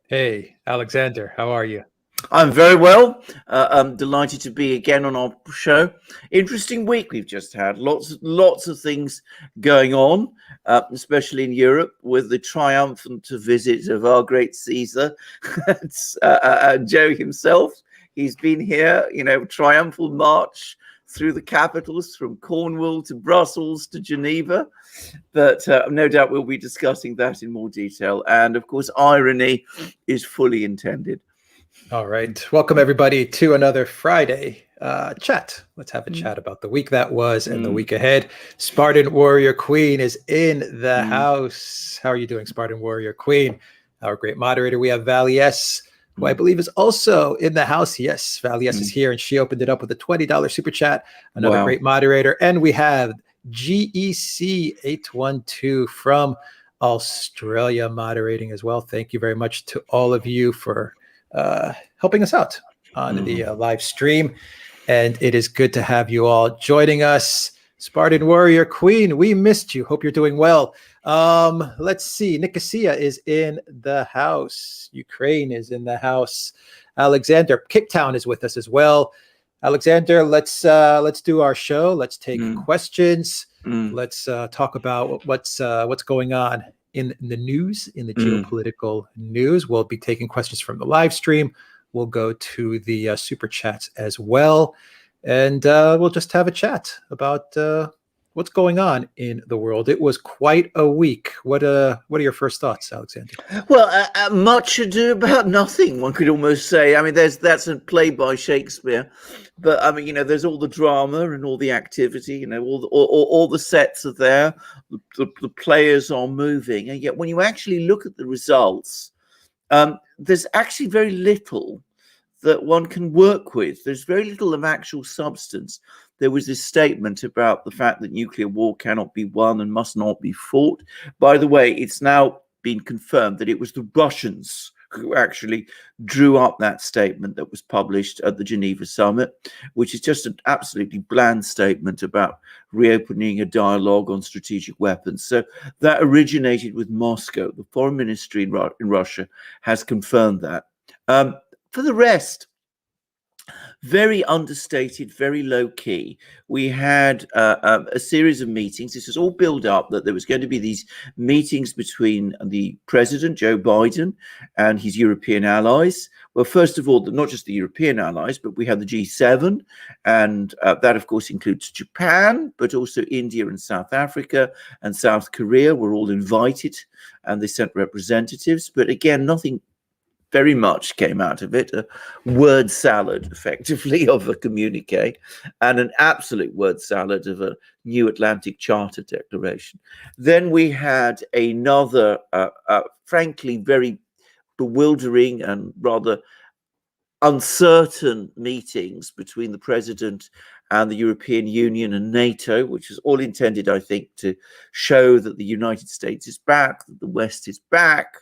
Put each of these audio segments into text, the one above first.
Hey, Alexander, how are you? I'm very well. I'm delighted to be again on our show. Interesting week we've just had. Lots of things going on, especially in Europe, with the triumphant visit of our great Caesar, Joe himself. He's been here, triumphal march through the capitals from Cornwall to Brussels to Geneva. But no doubt we'll be discussing that in more detail. And of course, irony is fully intended. All right. Welcome, everybody, to another Friday chat. Let's have a chat about the week that was and the Mm, week ahead. Spartan Warrior Queen is in the mm, house. How are you doing, Spartan Warrior Queen? Our great moderator, we have Valies, who I mm, believe is also in the house. Yes, Valies is mm. here, and she opened it up with a $20 super chat. Another Wow. great moderator. And we have GEC812 from Australia moderating as well. Thank you very much to all of you for helping us out on the Mm. live stream. And it is good to have you all joining us. Spartan Warrior Queen, we missed you. Hope you're doing well. Let's see. Nicosia is in the house. Ukraine is in the house. Alexander, Kicktown is with us as well. Alexander, let's do our show. Let's take Mm. questions. Mm. Let's talk about what's going on in the news, in the Mm. geopolitical news. We'll be taking questions from the live stream. We'll go to the super chats as well. And we'll just have a chat about what's going on in the world. It was quite a week. What are your first thoughts, Alexander? Well, much ado about nothing, one could almost say. I mean, that's a play by Shakespeare, but I mean, there's all the drama and all the activity. All the sets are there, the players are moving, and yet when you actually look at the results, there's actually very little that one can work with. There's very little of actual substance. There was this statement about the fact that nuclear war cannot be won and must not be fought. By the way, it's now been confirmed that it was the Russians who actually drew up that statement that was published at the Geneva summit, which is just an absolutely bland statement about reopening a dialogue on strategic weapons. So that originated with Moscow. The foreign ministry in Russia has confirmed that. For the rest, very understated, very low key. We had a series of meetings. This was all built up that there was going to be these meetings between the president, Joe Biden, and his European allies. Well, first of all, not just the European allies, but we had the G7, and that, of course, includes Japan, but also India and South Africa and South Korea were all invited, and they sent representatives. But again, nothing very much came out of it, a word salad, effectively, of a communique, and an absolute word salad of a new Atlantic Charter declaration. Then we had another, frankly, very bewildering and rather uncertain meetings between the president and the European Union and NATO, which is all intended, I think, to show that the United States is back, that the West is back,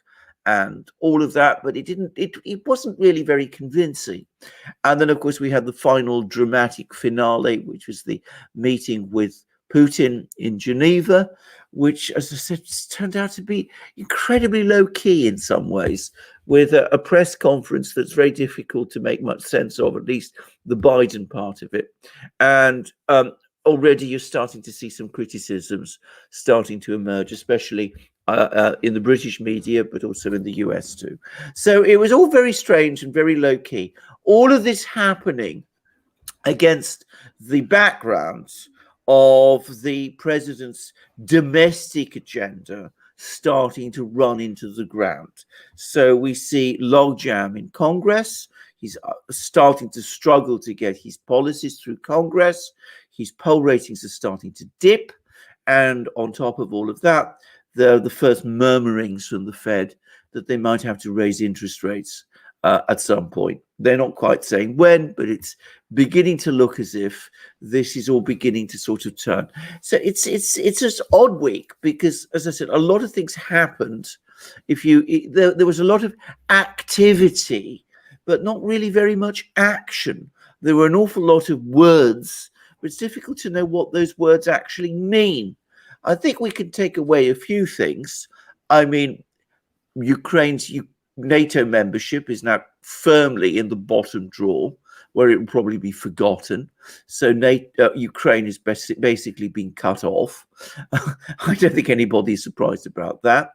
and all of that, but it wasn't really very convincing. And then, of course, we had the final dramatic finale, which was the meeting with Putin in Geneva, which, as I said, turned out to be incredibly low key in some ways, with a press conference that's very difficult to make much sense of, at least the Biden part of it. And already you're starting to see some criticisms starting to emerge, especially in the British media, but also in the US too. So it was all very strange and very low key. All of this happening against the background of the president's domestic agenda starting to run into the ground. So we see logjam in Congress. He's starting to struggle to get his policies through Congress. His poll ratings are starting to dip. And on top of all of that, the first murmurings from the Fed that they might have to raise interest rates at some point. They're not quite saying when, but it's beginning to look as if this is all beginning to sort of turn. So it's just odd week because, as I said, a lot of things happened. There was a lot of activity, but not really very much action. There were an awful lot of words, but it's difficult to know what those words actually mean. I think we can take away a few things. I mean, Ukraine's NATO membership is now firmly in the bottom drawer, where it will probably be forgotten. So Ukraine is basically being cut off. I don't think anybody's surprised about that.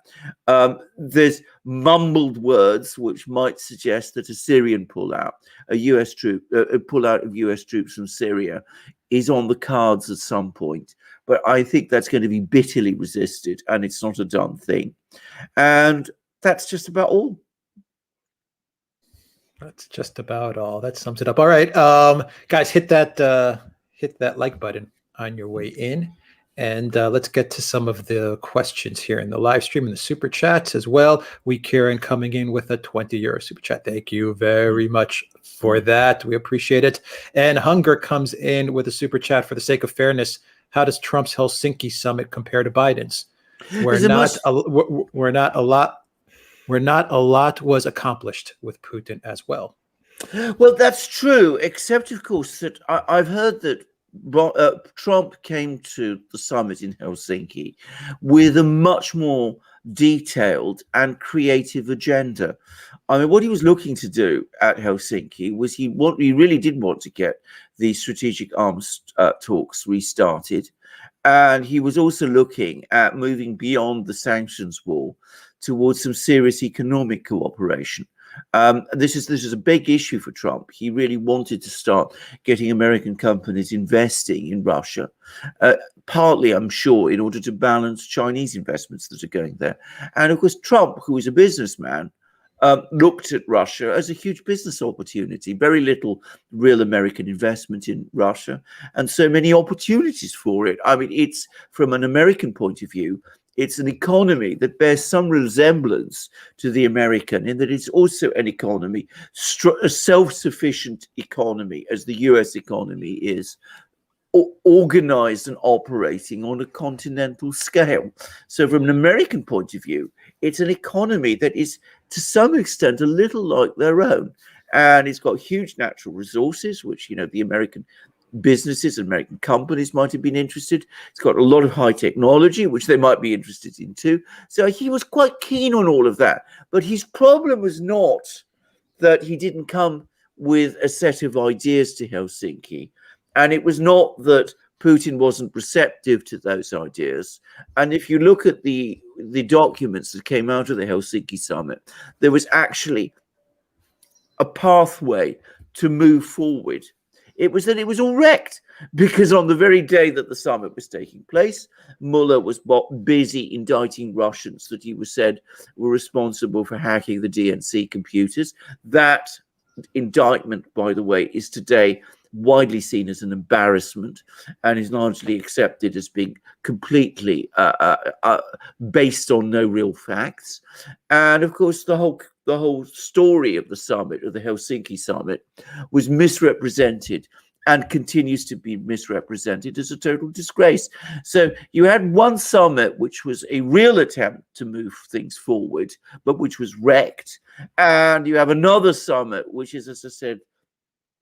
There's mumbled words which might suggest that a Syrian pullout, a pullout of US troops from Syria, is on the cards at some point. But I think that's going to be bitterly resisted, and it's not a done thing. And that's just about all. That's just about all. That sums it up. All right, guys, hit that like button on your way in, and let's get to some of the questions here in the live stream and the super chats as well. Kieran coming in with a 20 € super chat. Thank you very much for that. We appreciate it. And Hunger comes in with a super chat. For the sake of fairness, how does Trump's Helsinki summit compare to Biden's? Where not a lot was accomplished with Putin as well. Well, that's true, except, of course, that I've heard that Trump came to the summit in Helsinki with a much more detailed and creative agenda. I mean, what he was looking to do at Helsinki was he really did want to get the strategic arms talks restarted. And he was also looking at moving beyond the sanctions wall towards some serious economic cooperation. This is a big issue for Trump. He really wanted to start getting American companies investing in Russia, partly, I'm sure, in order to balance Chinese investments that are going there. And of course, Trump, who is a businessman, looked at Russia as a huge business opportunity. Very little real American investment in Russia, and so many opportunities for it. I mean, it's, from an American point of view, it's an economy that bears some resemblance to the American, in that it's also an economy, a self-sufficient economy, as the US economy is, organized and operating on a continental scale. So from an American point of view, it's an economy that is, to some extent, a little like their own. And it's got huge natural resources, which, you know, the American businesses and American companies might have been interested. It's got a lot of high technology, which they might be interested in too. So he was quite keen on all of that. But his problem was not that he didn't come with a set of ideas to Helsinki. And it was not that Putin wasn't receptive to those ideas. And if you look at the documents that came out of the Helsinki summit, there was actually a pathway to move forward. It was that it was all wrecked, because on the very day that the summit was taking place, Mueller was busy indicting Russians that he was said were responsible for hacking the DNC computers. That indictment, by the way, is today widely seen as an embarrassment and is largely accepted as being completely based on no real facts. And of course, the whole story of the summit, of the Helsinki summit, was misrepresented and continues to be misrepresented as a total disgrace. So you had one summit which was a real attempt to move things forward, but which was wrecked. And you have another summit, which is, as I said,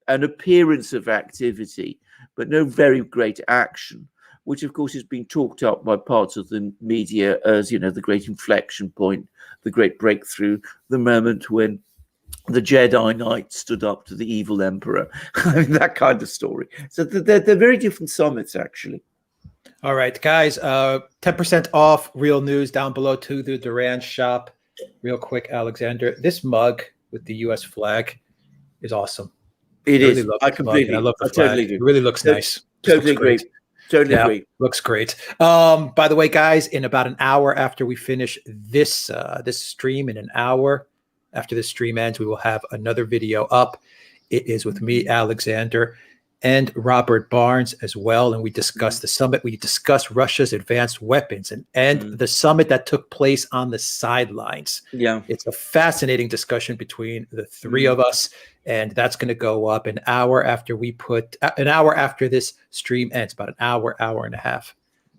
an appearance of activity, but no very great action, which of course is being talked up by parts of the media as, you know, the great inflection point, the great breakthrough, the moment when the Jedi Knight stood up to the evil emperor. I mean, that kind of story. So they're very different summits, actually. All right, guys, 10% off Real News down below to the Duran shop. Real quick, Alexander, this mug with the US flag is awesome. It is. I completely. I love the flag. Totally do. It really looks nice. Totally agree. Totally agree. Looks great. By the way, guys, in about an hour after we finish this stream, in an hour after this stream ends, we will have another video up. It is with me, Alexander, and Robert Barnes as well. And we discuss the summit. We discuss Russia's advanced weapons and the summit that took place on the sidelines. Yeah. It's a fascinating discussion between the three of us. And that's going to go up an hour after this stream ends, about an hour and a half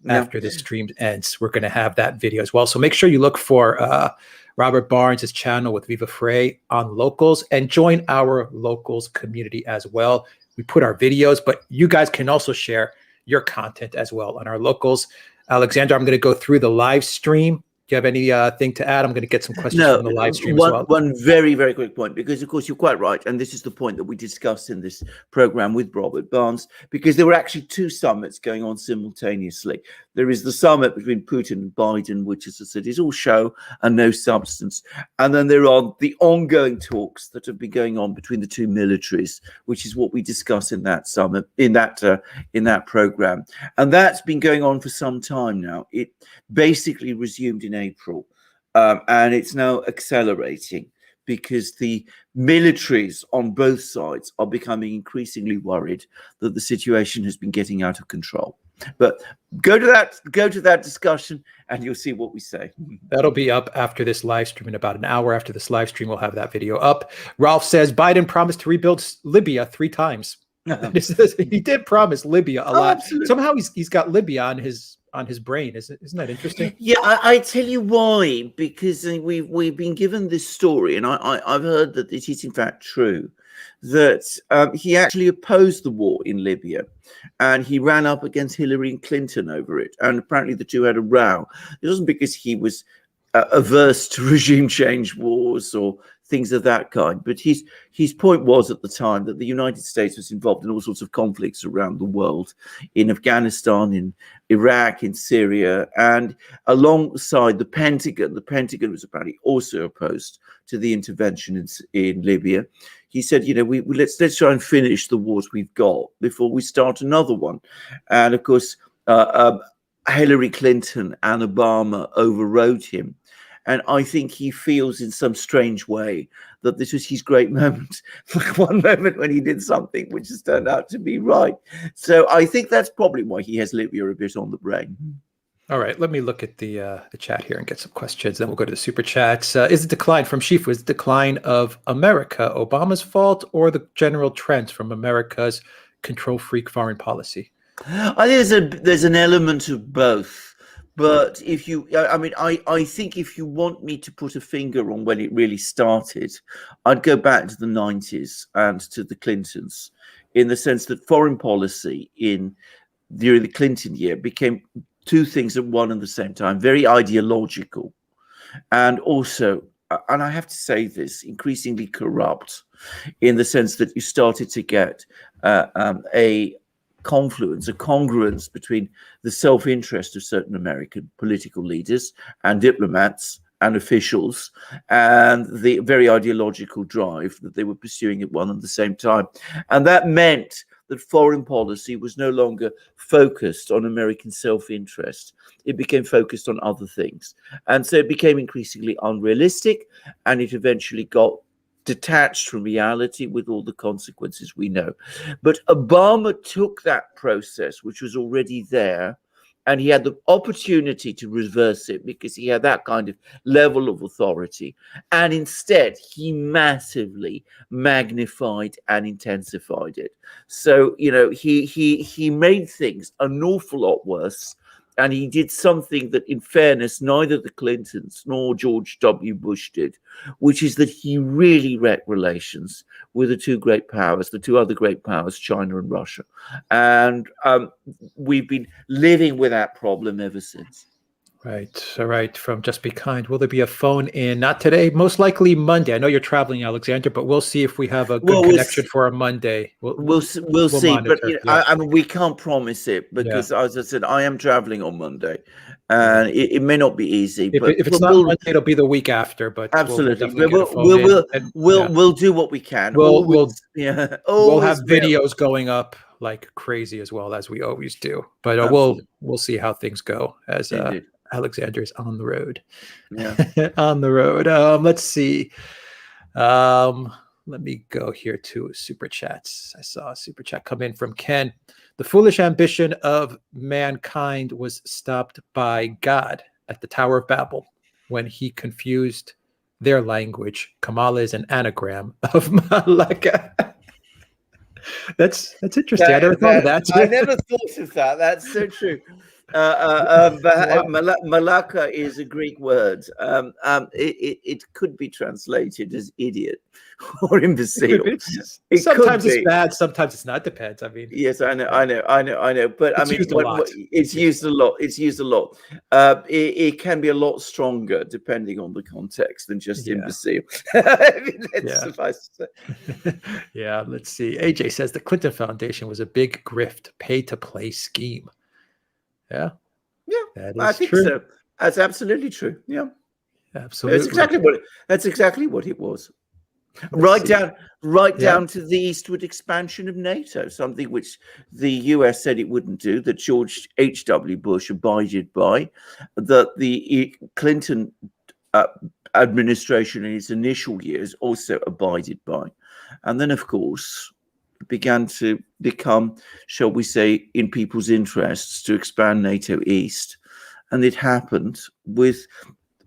after this stream ends. We're going to have that video as well. So make sure you look for Robert Barnes' channel with Viva Frey on Locals, and join our Locals community as well. We put our videos, but you guys can also share your content as well on our Locals. Alexander, I'm going to go through the live stream you have any thing to add? I'm going to get some questions No, from the live stream as well. one very, very quick point, because of course you're quite right, and this is the point that we discussed in this program with Robert Barnes, because there were actually two summits going on simultaneously. There is the summit between Putin and Biden, which, as I said, is all show and no substance, and then there are the ongoing talks that have been going on between the two militaries, which is what we discuss in that summit, in that program, and that's been going on for some time now. It basically resumed in April. And it's now accelerating because the militaries on both sides are becoming increasingly worried that the situation has been getting out of control. But go to that discussion and you'll see what we say. That'll be up after this live stream. In about an hour after this live stream, we'll have that video up. Ralph says Biden promised to rebuild Libya 3 times. He did promise Libya a lot. Absolutely. Somehow he's got Libya on his brain. Isn't that interesting? Yeah, I tell you why, because we've been given this story, and I've heard that it is in fact true, that he actually opposed the war in Libya, and he ran up against Hillary Clinton over it, and apparently the two had a row. It wasn't because he was averse to regime change wars or things of that kind, but his point was at the time that the United States was involved in all sorts of conflicts around the world, in Afghanistan, in Iraq, in Syria, and alongside the Pentagon was apparently also opposed to the intervention in Libya. He said, you know, let's try and finish the wars we've got before we start another one. And of course, Hillary Clinton and Obama overrode him. And I think he feels in some strange way that this was his great moment, one moment when he did something which has turned out to be right. So I think that's probably why he has Libya a bit on the brain. All right, let me look at the chat here and get some questions. Then we'll go to the super chats. Is the decline from Shifu, is the decline of America Obama's fault or the general trends from America's control freak foreign policy? I think there's an element of both. But if you, I think if you want me to put a finger on when it really started, I'd go back to the 90s and to the Clintons, in the sense that foreign policy during the Clinton year became two things at one and the same time, very ideological, and also, and I have to say this, increasingly corrupt, in the sense that you started to get a congruence between the self-interest of certain American political leaders and diplomats and officials and the very ideological drive that they were pursuing at one and the same time. And that meant that foreign policy was no longer focused on American self-interest. It became focused on other things. And so it became increasingly unrealistic, and it eventually got detached from reality with all the consequences we know. But Obama took that process, which was already there, and he had the opportunity to reverse it because he had that kind of level of authority. And instead, he massively magnified and intensified it. So, you know, he made things an awful lot worse. And he did something that, in fairness, neither the Clintons nor George W. Bush did, which is that he really wrecked relations with the two great powers, the two other great powers, China and Russia. And we've been living with that problem ever since. Right. All right. From Just Be Kind. Will there be a phone in? Not today. Most likely Monday. I know you're traveling, Alexander, but we'll see if we have a good connection for a Monday. We'll see. Monitor. But you know, I mean, we can't promise it because, as I said, I am traveling on Monday, and it may not be easy. But if it's not Monday, it'll be the week after. But absolutely, we'll do what we can. We'll have videos going up like crazy as well, as we always do. But we'll see how things go as Alexander's on the road. Yeah. On the road. Let's see. Let me go here to super chats. I saw a super chat come in from Ken. The foolish ambition of mankind was stopped by God at the Tower of Babel when he confused their language. Kamala is an anagram of Malaka. That's interesting. I never thought of that. I never thought of that. That's so true. Malaka is a Greek word. It could be translated as idiot or imbecile. Sometimes it's bad, sometimes it's not. Depends. I mean, yes, I know. But I mean, it's used a lot. It's used a lot. It can be a lot stronger depending on the context than just imbecile. Suffice to say. Yeah, let's see. AJ says the Clinton Foundation was a big grift, pay-to-play scheme. Yeah, I think true. so. That's absolutely true. Yeah, absolutely. That's exactly what it was. Right down to the eastward expansion of NATO, something which the US said it wouldn't do, that George H.W. Bush abided by, that the Clinton administration in its initial years also abided by. And then, of course, began to become, shall we say, in people's interests to expand NATO east. And it happened with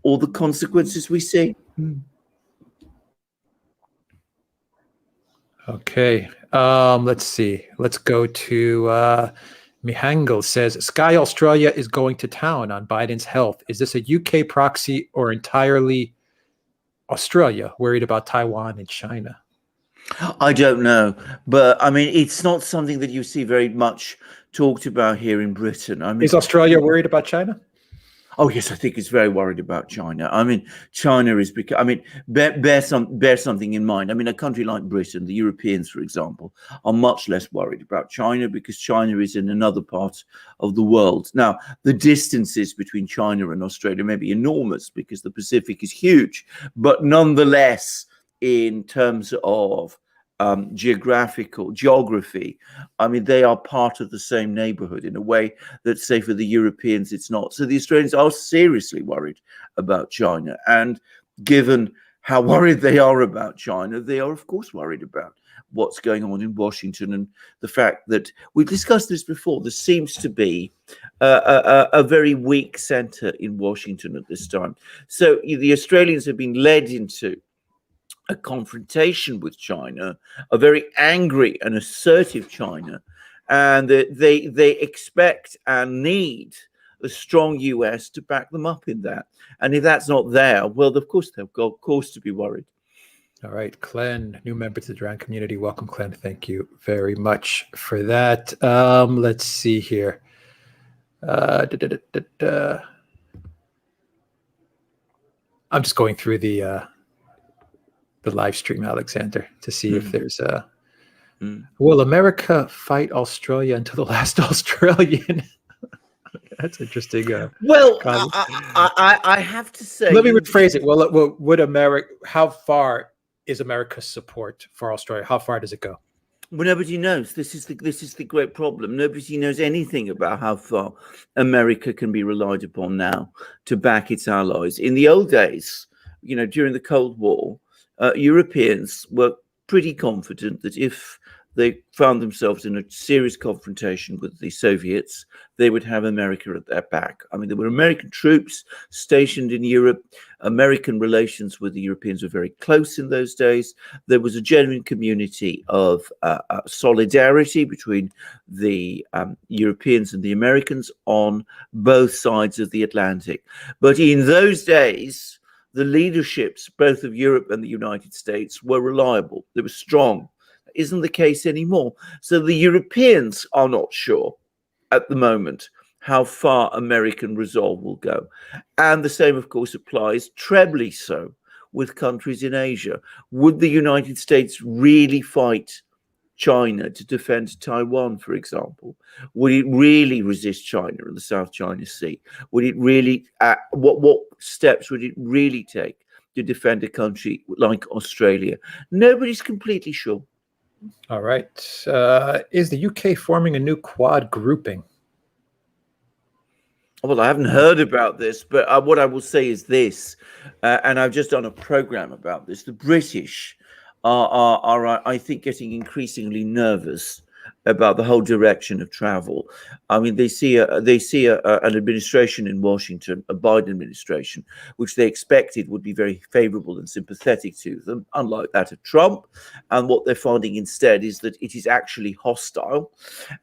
all the consequences we see. Okay, let's see. Let's go to Mihangel says, Sky Australia is going to town on Biden's health. Is this a UK proxy or entirely Australia worried about Taiwan and China? I don't know, but I mean, it's not something that you see very much talked about here in Britain. I mean, is Australia worried about China? Oh yes, I think it's very worried about China. I mean, China is because bear something in mind. I mean, a country like Britain, the Europeans, for example, are much less worried about China because China is in another part of the world. Now, the distances between China and Australia may be enormous because the Pacific is huge, but nonetheless, in terms of geography, I mean, they are part of the same neighborhood in a way that, say, for the Europeans, it's not. So the Australians are seriously worried about China. And given how worried they are about China, they are, of course, worried about what's going on in Washington and the fact that we've discussed this before. There seems to be a very weak center in Washington at this time. So the Australians have been led into a confrontation with China, a very angry and assertive China, and they expect and need a strong US to back them up in that. And if that's not there, well, of course they've got cause to be worried. All right, Glenn, new member to the Duran community. Welcome, Glenn. Thank you very much for that. Let's see here. I'm just going through the live stream, Alexander, to see if there's a. Will America fight Australia until the last Australian? That's interesting. Well, I have to say. Let me rephrase it. Well, would America? How far is America's support for Australia? How far does it go? Well, nobody knows. This is the great problem. Nobody knows anything about how far America can be relied upon now to back its allies. In the old days, during the Cold War, Europeans were pretty confident that if they found themselves in a serious confrontation with the Soviets, they would have America at their back. I mean, there were American troops stationed in Europe. American relations with the Europeans were very close in those days. There was a genuine community of solidarity between the Europeans and the Americans on both sides of the Atlantic. But in those days, the leaderships, both of Europe and the United States, were reliable. They were strong. Isn't the case anymore. So the Europeans are not sure at the moment how far American resolve will go. And the same, of course, applies trebly so with countries in Asia. Would the United States really fight China to defend Taiwan, for example? Would it really resist China in the South China Sea? Would it really, what steps would it really take to defend a country like Australia? Nobody's completely sure. All right. Is the UK forming a new Quad grouping? Well, I haven't heard about this, but what I will say is this, and I've just done a program about this. The British are I think, getting increasingly nervous about the United States' about the whole direction of travel. I mean, they see an administration in Washington, a Biden administration, which they expected would be very favorable and sympathetic to them, unlike that of Trump. And what they're finding instead is that it is actually hostile,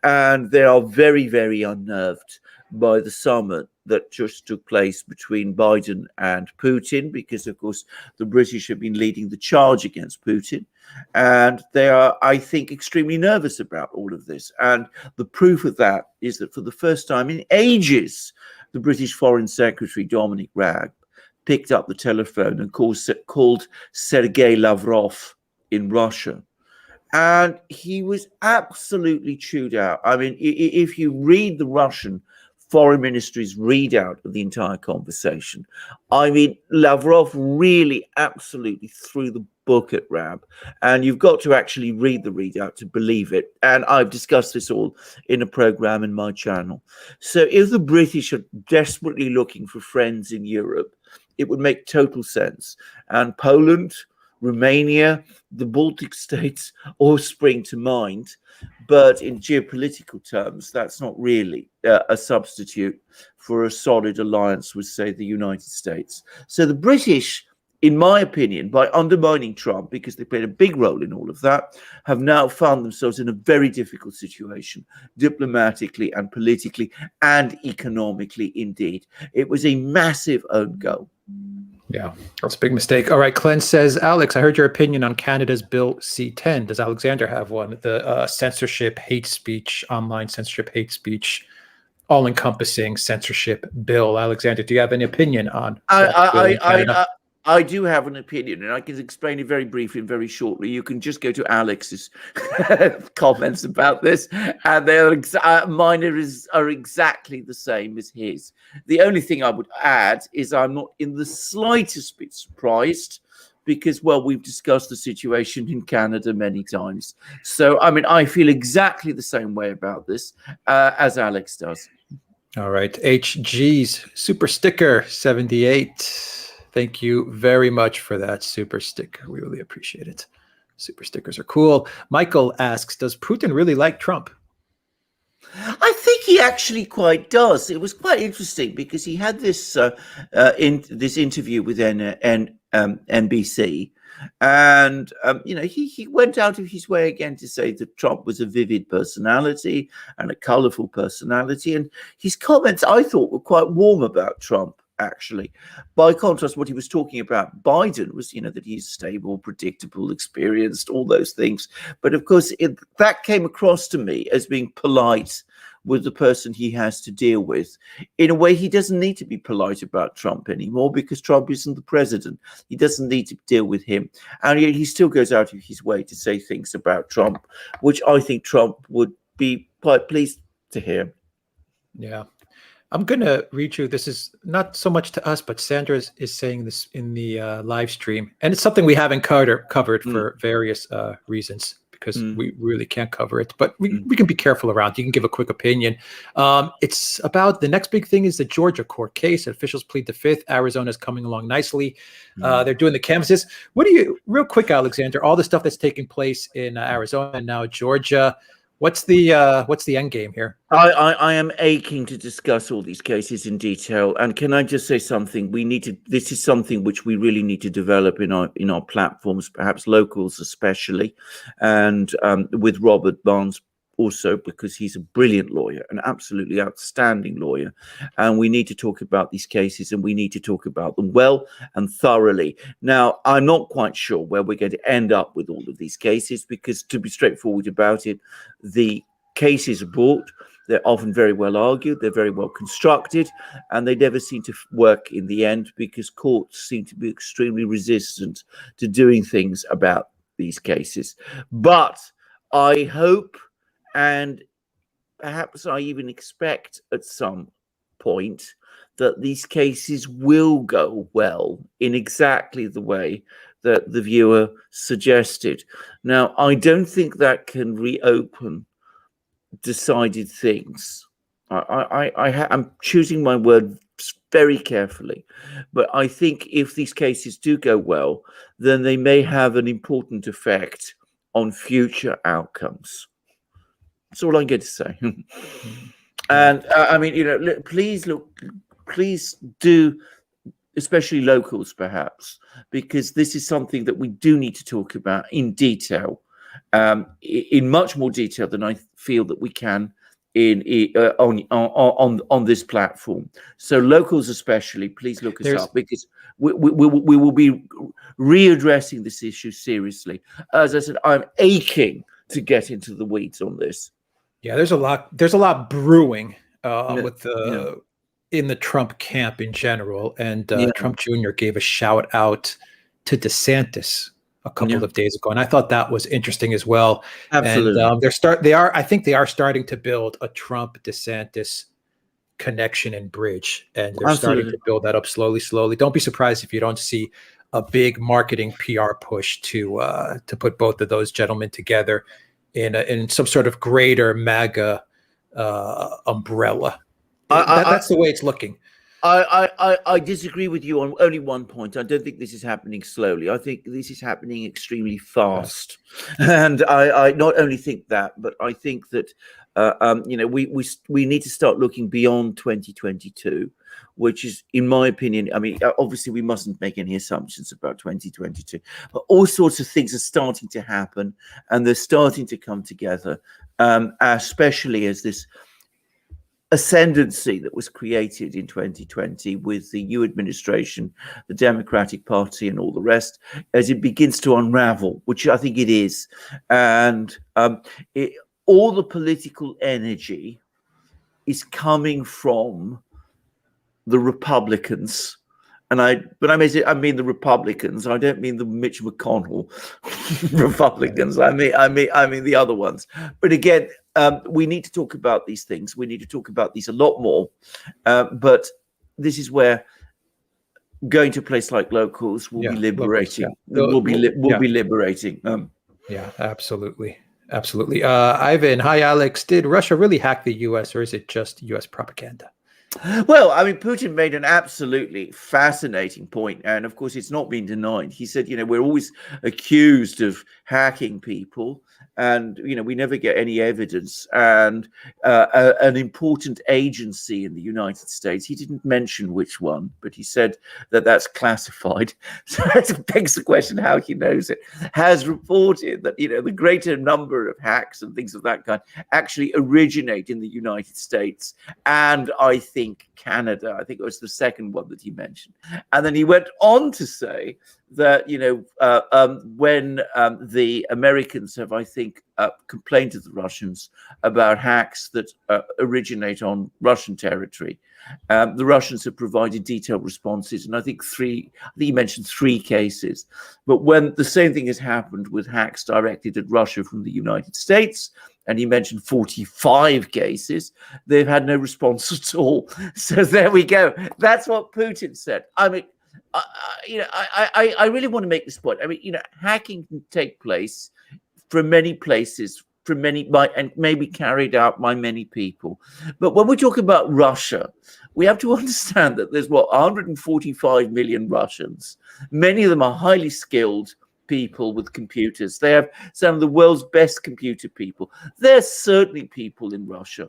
and they are very, very unnerved by the summit that just took place between Biden and Putin, because, of course, the British have been leading the charge against Putin. And they are, I think, extremely nervous about all of this. And the proof of that is that for the first time in ages, the British Foreign Secretary, Dominic Raab, picked up the telephone and called Sergei Lavrov in Russia. And he was absolutely chewed out. I mean, if you read the Russian Foreign Ministry's readout of the entire conversation, I mean, Lavrov really absolutely threw the book at Raab, and you've got to actually read the readout to believe it. And I've discussed this all in a program in my channel. So if the British are desperately looking for friends in Europe, it would make total sense. And Poland, Romania, the Baltic states all spring to mind. But in geopolitical terms, that's not really a substitute for a solid alliance with, say, the United States. So the British, in my opinion, by undermining Trump, because they played a big role in all of that, have now found themselves in a very difficult situation, diplomatically and politically and economically indeed. It was a massive own goal. Yeah, that's a big mistake. All right, Glenn says, Alex, I heard your opinion on Canada's Bill C-10. Does Alexander have one? The censorship, hate speech, online censorship, hate speech, all-encompassing censorship bill. Alexander, do you have any opinion on that bill in Canada? I do have an opinion, and I can explain it very briefly and very shortly. You can just go to Alex's comments about this, and mine are exactly the same as his. The only thing I would add is I'm not in the slightest bit surprised, because, well, we've discussed the situation in Canada many times. So, I mean, I feel exactly the same way about this as Alex does. All right, HG's Super Sticker 78. Thank you very much for that super sticker. We really appreciate it. Super stickers are cool. Michael asks, does Putin really like Trump? I think he actually quite does. It was quite interesting because he had this this interview with NBC, and he went out of his way again to say that Trump was a vivid personality and a colorful personality, and his comments, I thought, were quite warm about Trump. Actually, by contrast, what he was talking about Biden was, that he's stable, predictable, experienced, all those things. But of course, that came across to me as being polite with the person he has to deal with. In a way, he doesn't need to be polite about Trump anymore, because Trump isn't the president. He doesn't need to deal with him. And yet he still goes out of his way to say things about Trump, which I think Trump would be quite pleased to hear. Yeah. I'm going to read you. This is not so much to us, but Sandra is saying this in the live stream. And it's something we haven't covered for various reasons, because we really can't cover it. But we can be careful around. You can give a quick opinion. It's about the next big thing is the Georgia court case. Officials plead the fifth. Arizona's coming along nicely. They're doing the canvases. What do you, real quick, Alexander, all the stuff that's taking place in Arizona and now Georgia, what's the end game here? I am aching to discuss all these cases in detail. And can I just say something? This is something which we really need to develop in our platforms, perhaps locals especially, and with Robert Barnes also, because he's a brilliant lawyer, an absolutely outstanding lawyer. And we need to talk about these cases, and we need to talk about them well and thoroughly. Now, I'm not quite sure where we're going to end up with all of these cases, because, to be straightforward about it, the cases are brought. They're often very well argued, they're very well constructed, and they never seem to work in the end, because courts seem to be extremely resistant to doing things about these cases. But I hope, and perhaps I even expect at some point, that these cases will go well in exactly the way that the viewer suggested. Now, I don't think that can reopen decided things. I'm choosing my words very carefully, but I think if these cases do go well, then they may have an important effect on future outcomes. That's all I'm going to say. And I mean, please do, especially locals, perhaps, because this is something that we do need to talk about in detail, in much more detail than I feel that we can on this platform. So locals, especially, please look us up, because we will be readdressing this issue seriously. As I said, I'm aching to get into the weeds on this. Yeah, there's a lot brewing with the in the Trump camp in general, and Trump Jr. gave a shout out to DeSantis a couple of days ago, and I thought that was interesting as well. Absolutely. And I think they are starting to build a Trump DeSantis connection and bridge, and they're starting to build that up slowly. Don't be surprised if you don't see a big marketing PR push to put both of those gentlemen together in some sort of greater MAGA umbrella. That's the way it's looking. I disagree with you on only one point. I don't think this is happening slowly. I think this is happening extremely fast. Yes. And I not only think that, but I think that we need to start looking beyond 2022, which is, in my opinion, I mean, obviously we mustn't make any assumptions about 2022, but all sorts of things are starting to happen, and they're starting to come together, especially as this ascendancy that was created in 2020 with the new administration, the Democratic Party, and all the rest, as it begins to unravel, which I think it is. And all the political energy is coming from the Republicans. And I mean the Republicans. I don't mean the Mitch McConnell Republicans. I mean the other ones. But again, we need to talk about these things. We need to talk about these a lot more. But this is where going to a place like locals will be liberating. Will be liberating. Yeah, absolutely. Ivan, hi, Alex. Did Russia really hack the U.S. or is it just U.S. propaganda? Well, I mean, Putin made an absolutely fascinating point, and of course, it's not been denied. He said, we're always accused of hacking people, and we never get any evidence. And an important agency in the United States, he didn't mention which one, but he said that that's classified. So that begs the question how he knows it. Has reported that the greater number of hacks and things of that kind actually originate in the United States, and I think Canada. I think it was the second one that he mentioned. And then he went on to say that, when the Americans have, I think, complained to the Russians about hacks that originate on Russian territory, the Russians have provided detailed responses. And I think he mentioned 3 cases. But when the same thing has happened with hacks directed at Russia from the United States, and he mentioned 45 cases, they've had no response at all. So there we go. That's what Putin said. I mean, I really want to make this point. I mean, hacking can take place from many places, and maybe carried out by many people. But when we talk about Russia, we have to understand that there's 145 million Russians. Many of them are highly skilled people with computers. They have some of the world's best computer people. There's certainly people in Russia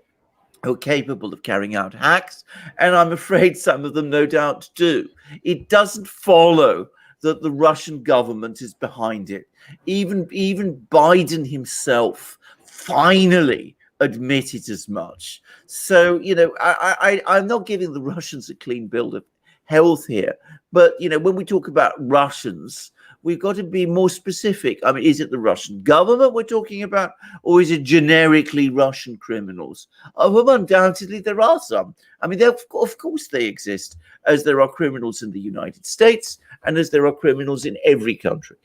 who are capable of carrying out hacks, and I'm afraid some of them no doubt do. It doesn't follow that the Russian government is behind it. Even Biden himself finally admitted as much. So, I'm not giving the Russians a clean bill of health here, but when we talk about Russians, we've got to be more specific. I mean, is it the Russian government we're talking about, or is it generically Russian criminals? Well, undoubtedly, there are some. I mean, of course they exist, as there are criminals in the United States and as there are criminals in every country.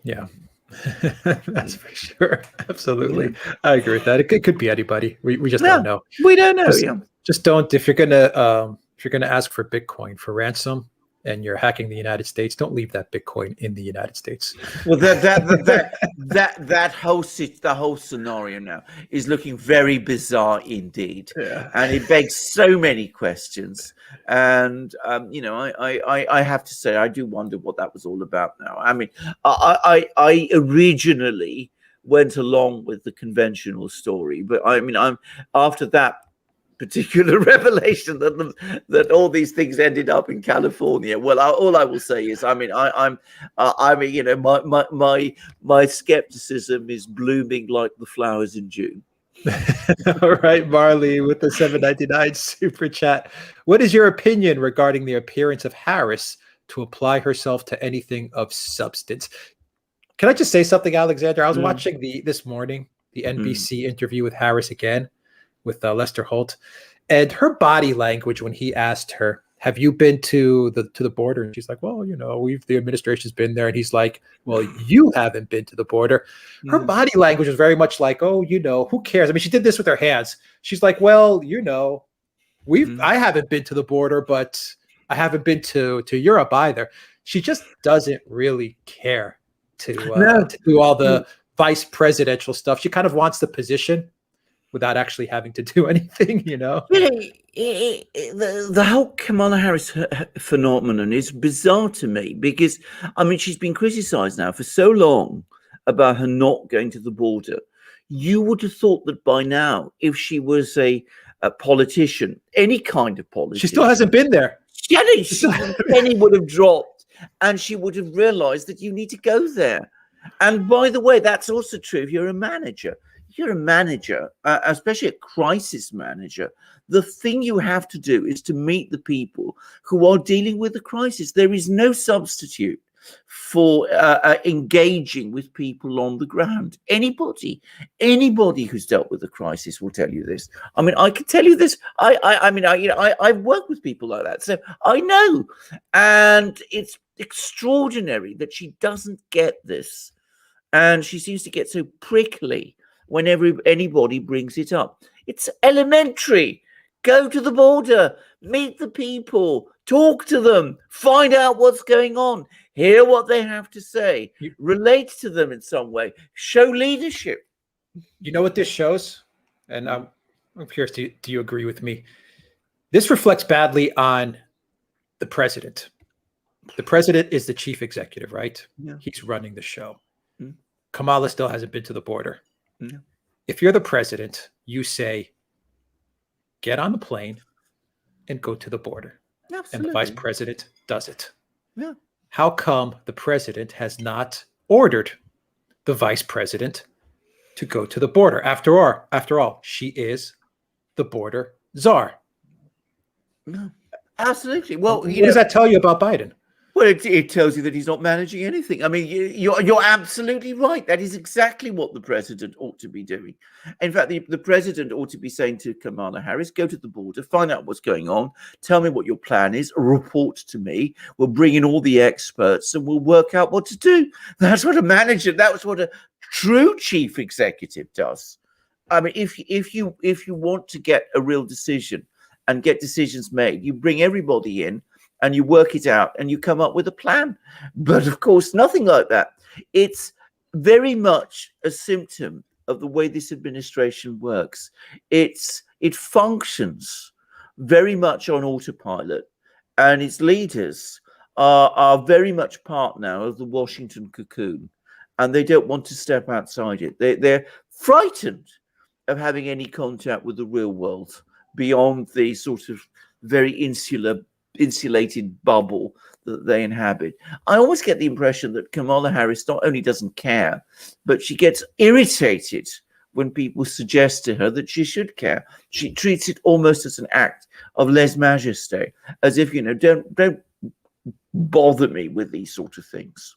Yeah, that's for sure. Absolutely. Yeah. I agree with that. It could be anybody. We just don't know. We don't know. Just don't. If you're gonna ask for Bitcoin for ransom, and you're hacking the United States, don't leave that Bitcoin in the United States. Well, that whole scenario now is looking very bizarre indeed, and it begs so many questions. And I have to say, I do wonder what that was all about now. I mean, I originally went along with the conventional story. But I mean, I'm after that particular revelation that all these things ended up in California. Well, all I will say is, I mean, you know, my skepticism is blooming like the flowers in June. All right, Marley with the 7.99 super chat. What is your opinion regarding the appearance of Harris to apply herself to anything of substance? Can I just say something, Alexander? I was watching this morning the NBC interview with Harris again with Lester Holt, and her body language when he asked her, "Have you been to the border?" And she's like, "Well, you know, the administration's been there." And he's like, "Well, you haven't been to the border." Her body language was very much like, "Oh, you know, who cares?" I mean, she did this with her hands. She's like, "Well, you know, I haven't been to the border, but I haven't been to Europe either." She just doesn't really care to do all the vice presidential stuff. She kind of wants the position without actually having to do anything, you know? The whole Kamala Harris phenomenon is bizarre to me because, I mean, she's been criticized now for so long about her not going to the border. You would have thought that by now, if she was a politician, any kind of politician. She still hasn't been there. Penny would have dropped and she would have realized that you need to go there. And by the way, that's also true if you're a manager. You're a manager, especially a crisis manager, the thing you have to do is to meet the people who are dealing with the crisis. There is no substitute for engaging with people on the ground. Anybody who's dealt with a crisis will tell you this. I mean, I can tell you this. I've worked with people like that, so I know. And it's extraordinary that she doesn't get this, and she seems to get so prickly whenever anybody brings it up. It's elementary. Go to the border, meet the people, talk to them, find out what's going on, hear what they have to say, relate to them in some way, show leadership. You know what this shows? And I'm curious, do you agree with me? This reflects badly on the president. The president is the chief executive, right? Yeah. He's running the show. Kamala still hasn't been to the border. Yeah. If you're the president, you say, get on the plane and go to the border. Absolutely. And the vice president does it. Yeah. How come the president has not ordered the vice president to go to the border? After all, she is the border czar. No. Absolutely. Well, what does that tell you about Biden? Well, it tells you that he's not managing anything. I mean, you're absolutely right. That is exactly what the president ought to be doing. In fact, the president ought to be saying to Kamala Harris, go to the border, find out what's going on, tell me what your plan is, report to me. We'll bring in all the experts and we'll work out what to do. That's what a manager, that's what a true chief executive does. I mean, if you want to get a real decision and get decisions made, you bring everybody in, and you work it out and you come up with a plan. But of course, nothing like that. It's very much a symptom of the way this administration works. It functions very much on autopilot, and its leaders are very much part now of the Washington cocoon, and they don't want to step outside it. They're frightened of having any contact with the real world beyond the sort of very insulated bubble that they inhabit. I always get the impression that Kamala Harris not only doesn't care, but she gets irritated when people suggest to her that she should care. She treats it almost as an act of lèse-majesté, as if, you know, don't bother me with these sort of things.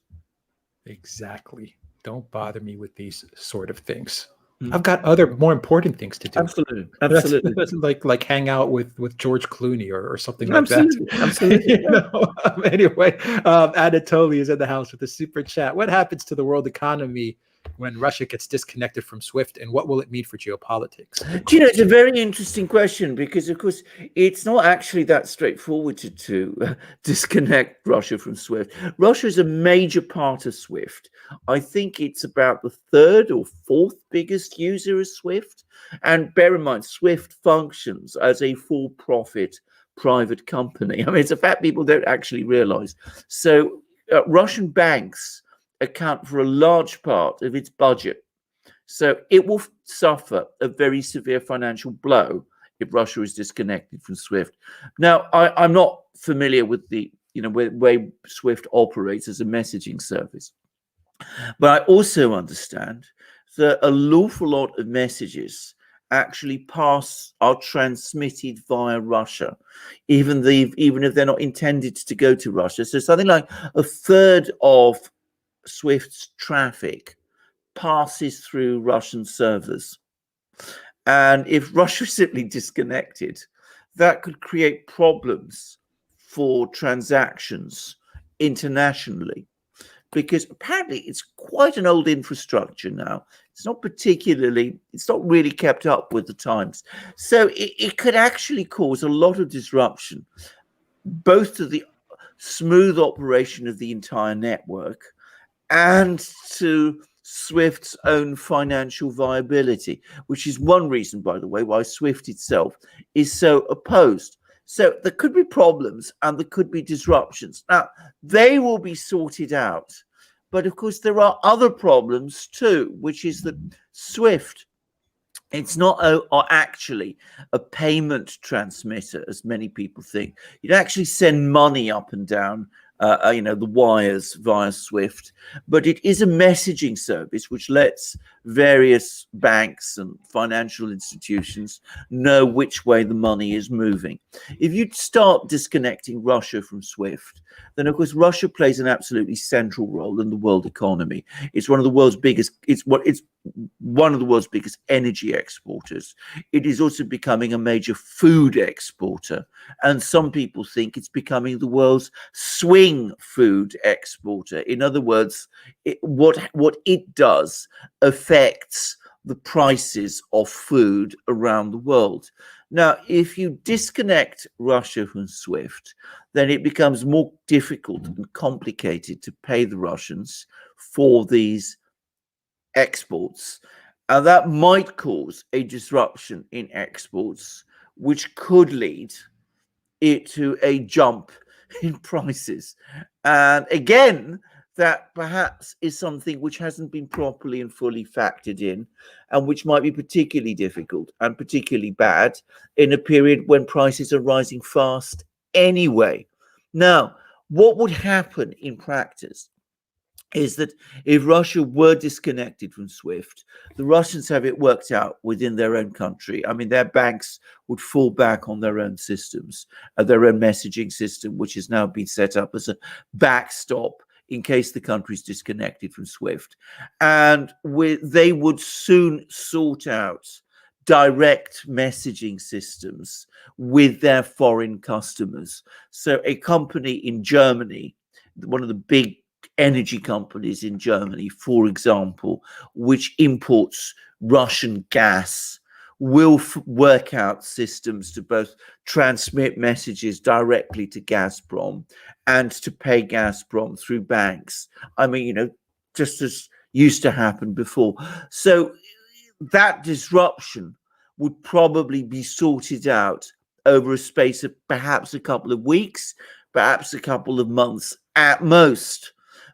Exactly. Don't bother me with these sort of things. I've got other more important things to do. Absolutely. That's like hang out with George Clooney or something like that. Absolutely. You know? Anyway, Anatoly is in the house with a super chat. What happens to the world economy when Russia gets disconnected from SWIFT, and what will it mean for geopolitics? Do you know, it's a very interesting question because, of course, it's not actually that straightforward to disconnect Russia from SWIFT. Russia is a major part of SWIFT. I think it's about the third or fourth biggest user of SWIFT. And bear in mind, SWIFT functions as a for-profit private company. I mean, it's a fact people don't actually realize. So Russian banks account for a large part of its budget. So it will suffer a very severe financial blow if Russia is disconnected from SWIFT. Now, I'm not familiar with the way SWIFT operates as a messaging service, but I also understand that an awful lot of messages actually are transmitted via Russia, even if they're not intended to go to Russia. So something like a third of SWIFT's traffic passes through Russian servers. And if Russia is simply disconnected, that could create problems for transactions internationally, because apparently it's quite an old infrastructure now. It's not really kept up with the times. So it could actually cause a lot of disruption, both to the smooth operation of the entire network and to SWIFT's own financial viability, which is one reason, by the way, why SWIFT itself is so opposed. So there could be problems and there could be disruptions. Now, they will be sorted out. But of course, there are other problems too, which is that SWIFT, it's not actually a payment transmitter, as many people think. You don't actually send money up and down the wires via SWIFT, but it is a messaging service which lets various banks and financial institutions know which way the money is moving. If you start disconnecting Russia from SWIFT, then of course Russia plays an absolutely central role in the world economy. It's one of the world's biggest. It's one of the world's biggest energy exporters. It is also becoming a major food exporter, and some people think it's becoming the world's swing food exporter. In other words, what it does affects the prices of food around the world. Now, if you disconnect Russia from SWIFT, then it becomes more difficult and complicated to pay the Russians for these exports. And that might cause a disruption in exports, which could lead it to a jump in prices. And again, that perhaps is something which hasn't been properly and fully factored in, and which might be particularly difficult and particularly bad in a period when prices are rising fast anyway. Now, what would happen in practice is that if Russia were disconnected from SWIFT, the Russians have it worked out within their own country. I mean, their banks would fall back on their own systems, their own messaging system, which has now been set up as a backstop in case the country is disconnected from SWIFT. And they would soon sort out direct messaging systems with their foreign customers. So a company in Germany, one of the big energy companies in Germany, for example, which imports Russian gas, will work out systems to both transmit messages directly to Gazprom and to pay Gazprom through banks. I mean, just as used to happen before. So that disruption would probably be sorted out over a space of perhaps a couple of weeks, perhaps a couple of months at most.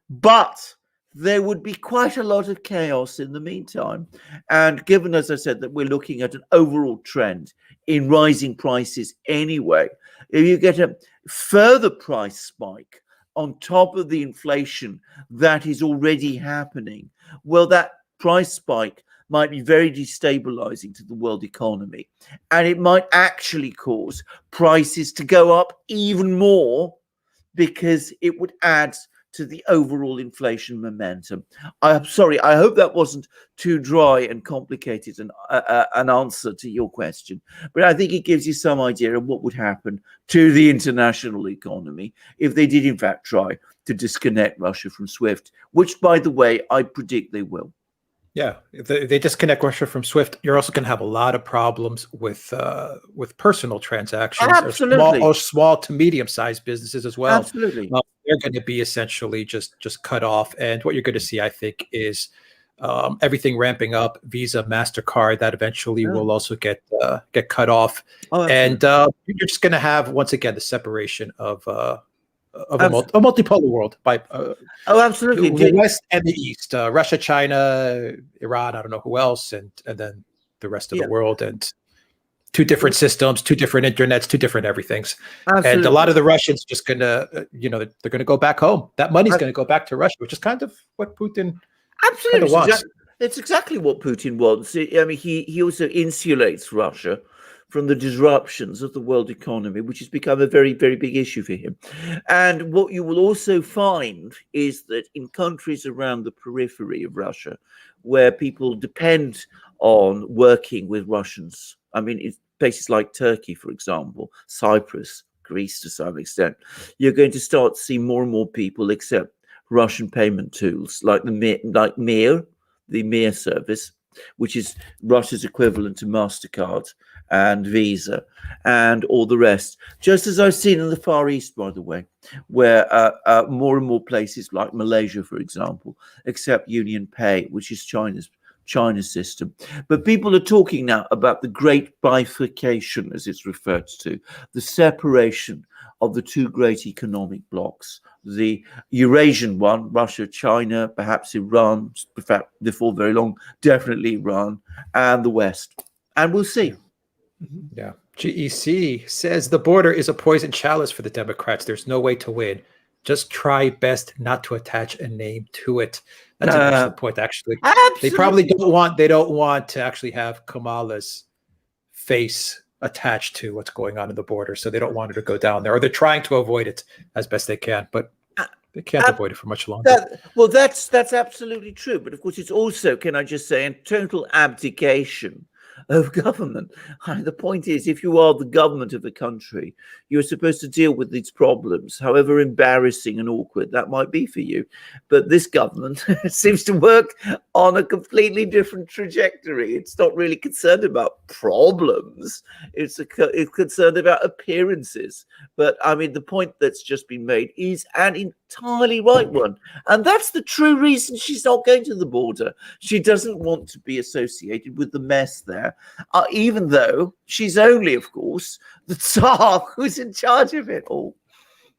But there would be quite a lot of chaos in the meantime. And given, as I said, that we're looking at an overall trend in rising prices anyway, if you get a further price spike on top of the inflation that is already happening, well, that price spike might be very destabilizing to the world economy. And it might actually cause prices to go up even more, because it would add to the overall inflation momentum. I'm sorry, I hope that wasn't too dry and complicated an answer to your question, but I think it gives you some idea of what would happen to the international economy if they did in fact try to disconnect Russia from SWIFT, which, by the way, I predict they will. Yeah, if they disconnect Russia from SWIFT, you're also going to have a lot of problems with personal transactions, Absolutely. or small to medium-sized businesses as well. Absolutely. They're going to be essentially just cut off. And what you're going to see, I think, is everything ramping up. Visa, MasterCard, that eventually will also get cut off. And you're just going to have, once again, the separation of of a multipolar world by absolutely, the West and the East, Russia, China, Iran. I don't know who else, and then the rest of the world, and two different systems, two different internets, two different everythings. Absolutely. And a lot of the Russians just gonna, they're gonna go back home. That money's gonna go back to Russia, which is kind of what Putin absolutely wants. It's exactly what Putin wants. I mean, he also insulates Russia from the disruptions of the world economy, which has become a very, very big issue for him. And what you will also find is that in countries around the periphery of Russia, where people depend on working with Russians, I mean, in places like Turkey, for example, Cyprus, Greece to some extent, you're going to start to see more and more people accept Russian payment tools like Mir, the Mir service, which is Russia's equivalent to MasterCard and Visa and all the rest. Just as I've seen in the Far East, by the way, where more and more places like Malaysia, for example, accept Union Pay, which is China's system. But people are talking now about the Great Bifurcation, as it's referred to, the separation of the two great economic blocs, the Eurasian one, Russia, China, perhaps Iran, in fact, before very long, definitely Iran, and the West. And we'll see. Yeah. GEC says the border is a poison chalice for the Democrats. There's no way to win. Just try best not to attach a name to it. That's an excellent point, actually. Absolutely. They probably don't want to actually have Kamala's face attached to what's going on in the border, so they don't want her to go down there, or they're trying to avoid it as best they can, but they can't avoid it for much longer. That's absolutely true. But of course, it's also, can I just say, a total abdication of government. The point is, if you are the government of a country, you're supposed to deal with these problems, however embarrassing and awkward that might be for you. But this government seems to work on a completely different trajectory. It's not really concerned about problems. It's concerned about appearances. But I mean, the point that's just been made is an entirely right one. And that's the true reason she's not going to the border. She doesn't want to be associated with the mess there, even though she's only, of course, the Tsar who's in charge of it all.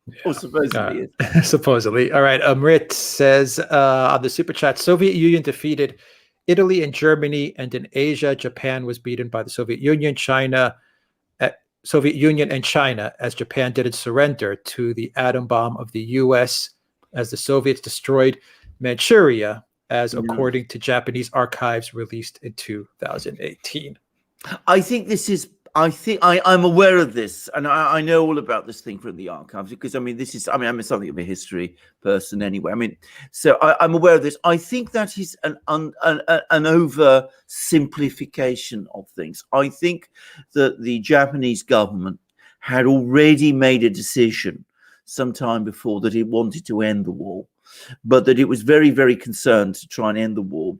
Yeah. Or supposedly is. Supposedly. All right. Amrit says on the super chat, Soviet Union defeated Italy and Germany, and in Asia, Japan was beaten by the Soviet Union, Soviet Union and China, as Japan didn't surrender to the atom bomb of the US as the Soviets destroyed Manchuria, as according to Japanese archives released in 2018. I think this is, I'm aware of this, and I know all about this thing from the archives, because I mean, I'm something of a history person anyway. I mean, so I'm aware of this. I think that is an oversimplification of things. I think that the Japanese government had already made a decision some time before that it wanted to end the war, but that it was very, very concerned to try and end the war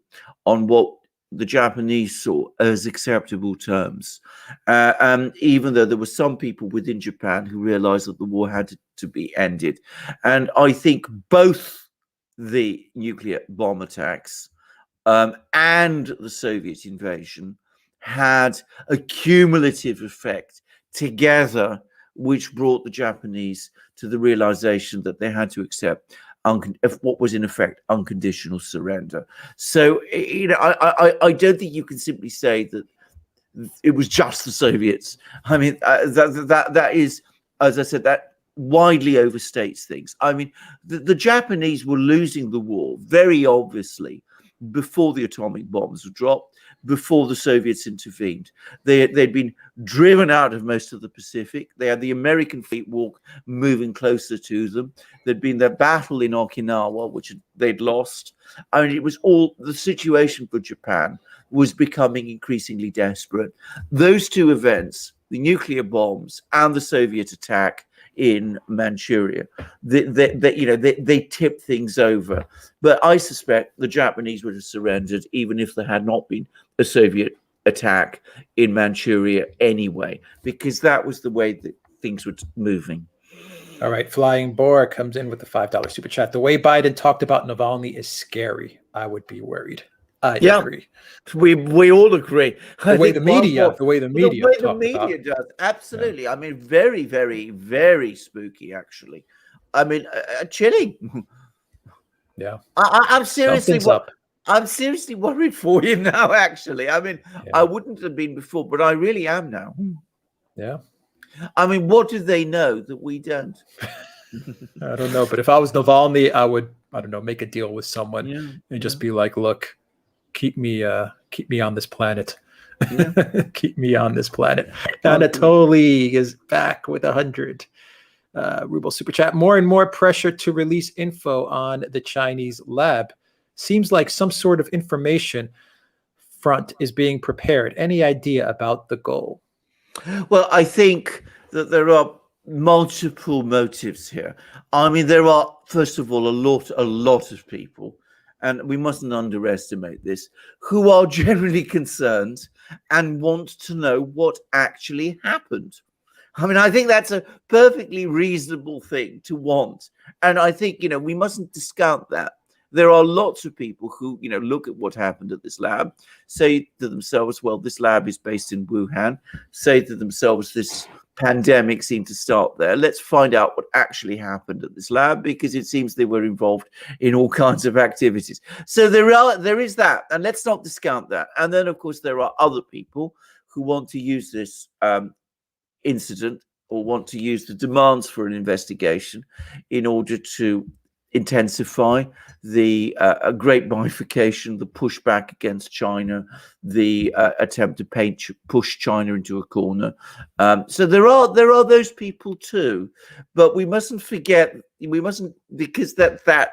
on what the Japanese saw as acceptable terms, even though there were some people within Japan who realized that the war had to be ended. And I think both the nuclear bomb attacks and the Soviet invasion had a cumulative effect together, which brought the Japanese to the realization that they had to accept what was in effect unconditional surrender. So, you know, I don't think you can simply say that it was just the Soviets. I mean, that is, as I said, that widely overstates things. I mean, the Japanese were losing the war very obviously before the atomic bombs were dropped, before the Soviets intervened. They'd been driven out of most of the Pacific. They had the American fleet walk moving closer to them. There'd been their battle in Okinawa, which they'd lost. I mean, it was all, the situation for Japan was becoming increasingly desperate. Those two events, the nuclear bombs and the Soviet attack in Manchuria, they tipped things over. But I suspect the Japanese would have surrendered even if there had not been a Soviet attack in Manchuria anyway, because that was the way that things were moving. All right, Flying Boar comes in with the $5 super chat. The way Biden talked about Navalny is scary. I would be worried. I agree. We all agree. The way the media talk about does. Absolutely. Yeah. I mean, very, very, very spooky, actually. I mean, chilling. Yeah. I'm seriously Something's up. I'm seriously worried for you now. Actually, I mean, Yeah. I wouldn't have been before, but I really am now. Yeah. I mean, what do they know that we don't? I don't know, but if I was Navalny, I would, I don't know, make a deal with someone and just be like, look, keep me on this planet. Yeah. Keep me on this planet. Anatoly is back with 100 ruble super chat. More and more pressure to release info on the Chinese lab. Seems like some sort of information front is being prepared. Any idea about the goal? Well, I think that there are multiple motives here. I mean, there are, first of all, a lot of people, and we mustn't underestimate this, who are generally concerned and want to know what actually happened. I mean, I think that's a perfectly reasonable thing to want. And I think, we mustn't discount that. There are lots of people who, look at what happened at this lab, say to themselves, well, this lab is based in Wuhan, say to themselves, this pandemic seemed to start there. Let's find out what actually happened at this lab, because it seems they were involved in all kinds of activities. So there is that, and let's not discount that. And then, of course, there are other people who want to use this incident, or want to use the demands for an investigation in order to intensify the Great Bifurcation, the pushback against China, the attempt to push China into a corner. So there are those people too, but we mustn't forget. Because that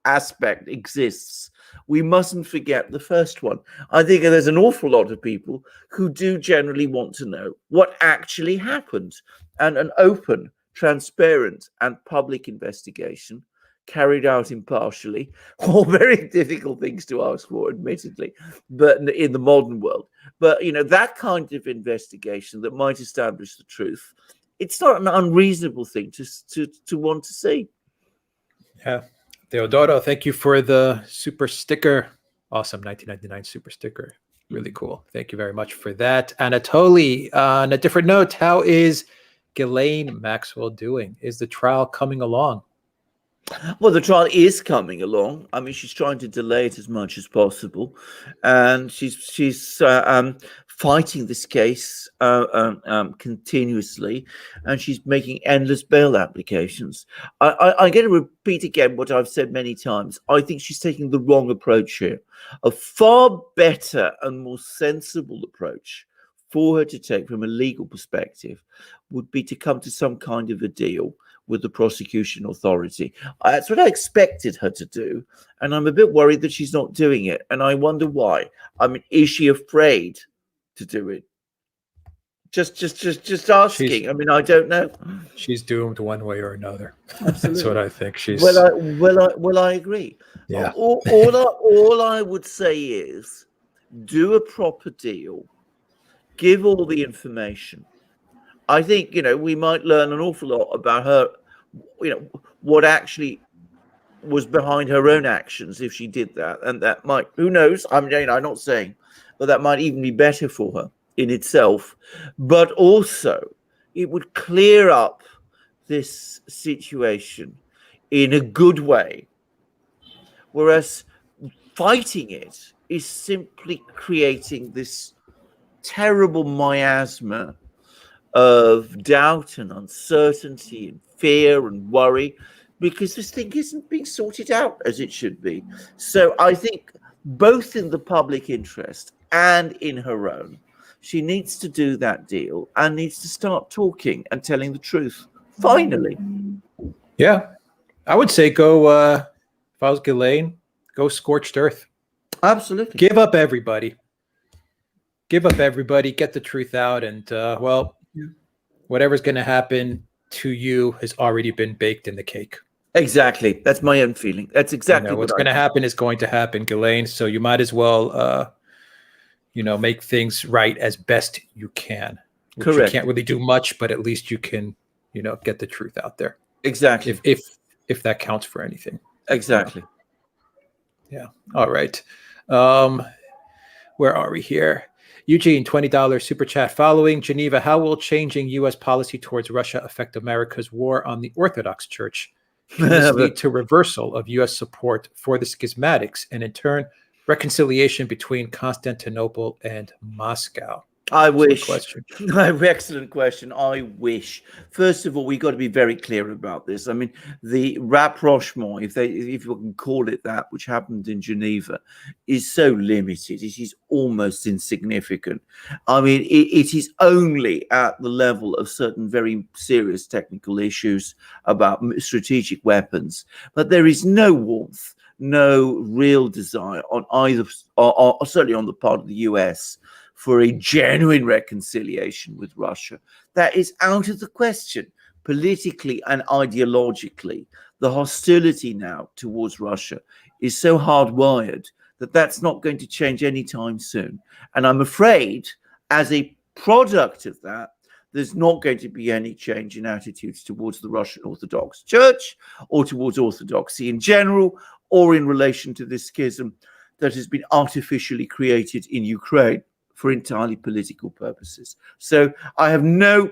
aspect exists, we mustn't forget the first one. I think there's an awful lot of people who do generally want to know what actually happened, and an open, transparent, and public investigation carried out impartially, all very difficult things to ask for, admittedly, but in the modern world. But that kind of investigation that might establish the truth, it's not an unreasonable thing to want to see. Yeah. Teodoro, thank you for the super sticker. Awesome 1999 super sticker. Really cool. Thank you very much for that. Anatoly, on a different note, how is Ghislaine Maxwell doing? Is the trial coming along? Well, the trial is coming along. I mean, she's trying to delay it as much as possible, and she's fighting this case continuously, and she's making endless bail applications. I'm going to repeat again what I've said many times. I think she's taking the wrong approach here. A far better and more sensible approach for her to take from a legal perspective would be to come to some kind of a deal with the prosecution authority. That's what I expected her to do, and I'm a bit worried that she's not doing it, and I wonder why. I mean, is she afraid to do it? Just asking. I mean, I don't know. She's doomed one way or another. Absolutely. That's what I think. She's well, I agree. Yeah. All I would say is, do a proper deal, give all the information. I think we might learn an awful lot about her, what actually was behind her own actions if she did that, and that might, who knows? I'm not saying, but that might even be better for her in itself. But also, it would clear up this situation in a good way, whereas fighting it is simply creating this terrible miasma of doubt and uncertainty and fear and worry, because this thing isn't being sorted out as it should be. So I think both in the public interest and in her own, she needs to do that deal and needs to start talking and telling the truth, finally. Yeah. I would say go, if I was Ghislaine, go scorched earth. Absolutely. Give up everybody. Get the truth out, and whatever's going to happen to you has already been baked in the cake. Exactly. That's my own feeling. That's exactly what's going to happen is going to happen, Ghislaine. So you might as well, make things right as best you can. Correct. You can't really do much, but at least you can, get the truth out there. Exactly. If that counts for anything. Exactly. Yeah. All right. Where are we here? Eugene, $20 super chat. Following Geneva, how will changing U.S. policy towards Russia affect America's war on the Orthodox Church? Can this lead to reversal of U.S. support for the schismatics and, in turn, reconciliation between Constantinople and Moscow? I wish. Question. Excellent question. I wish. First of all, we've got to be very clear about this. I mean, the rapprochement, if you can call it that, which happened in Geneva, is so limited. It is almost insignificant. I mean, it is only at the level of certain very serious technical issues about strategic weapons, but there is no warmth, no real desire on either, or certainly on the part of the US, for a genuine reconciliation with Russia. That is out of the question, politically and ideologically. The hostility now towards Russia is so hardwired that that's not going to change anytime soon. And I'm afraid, as a product of that, there's not going to be any change in attitudes towards the Russian Orthodox Church or towards Orthodoxy in general, or in relation to this schism that has been artificially created in Ukraine for entirely political purposes. So I have no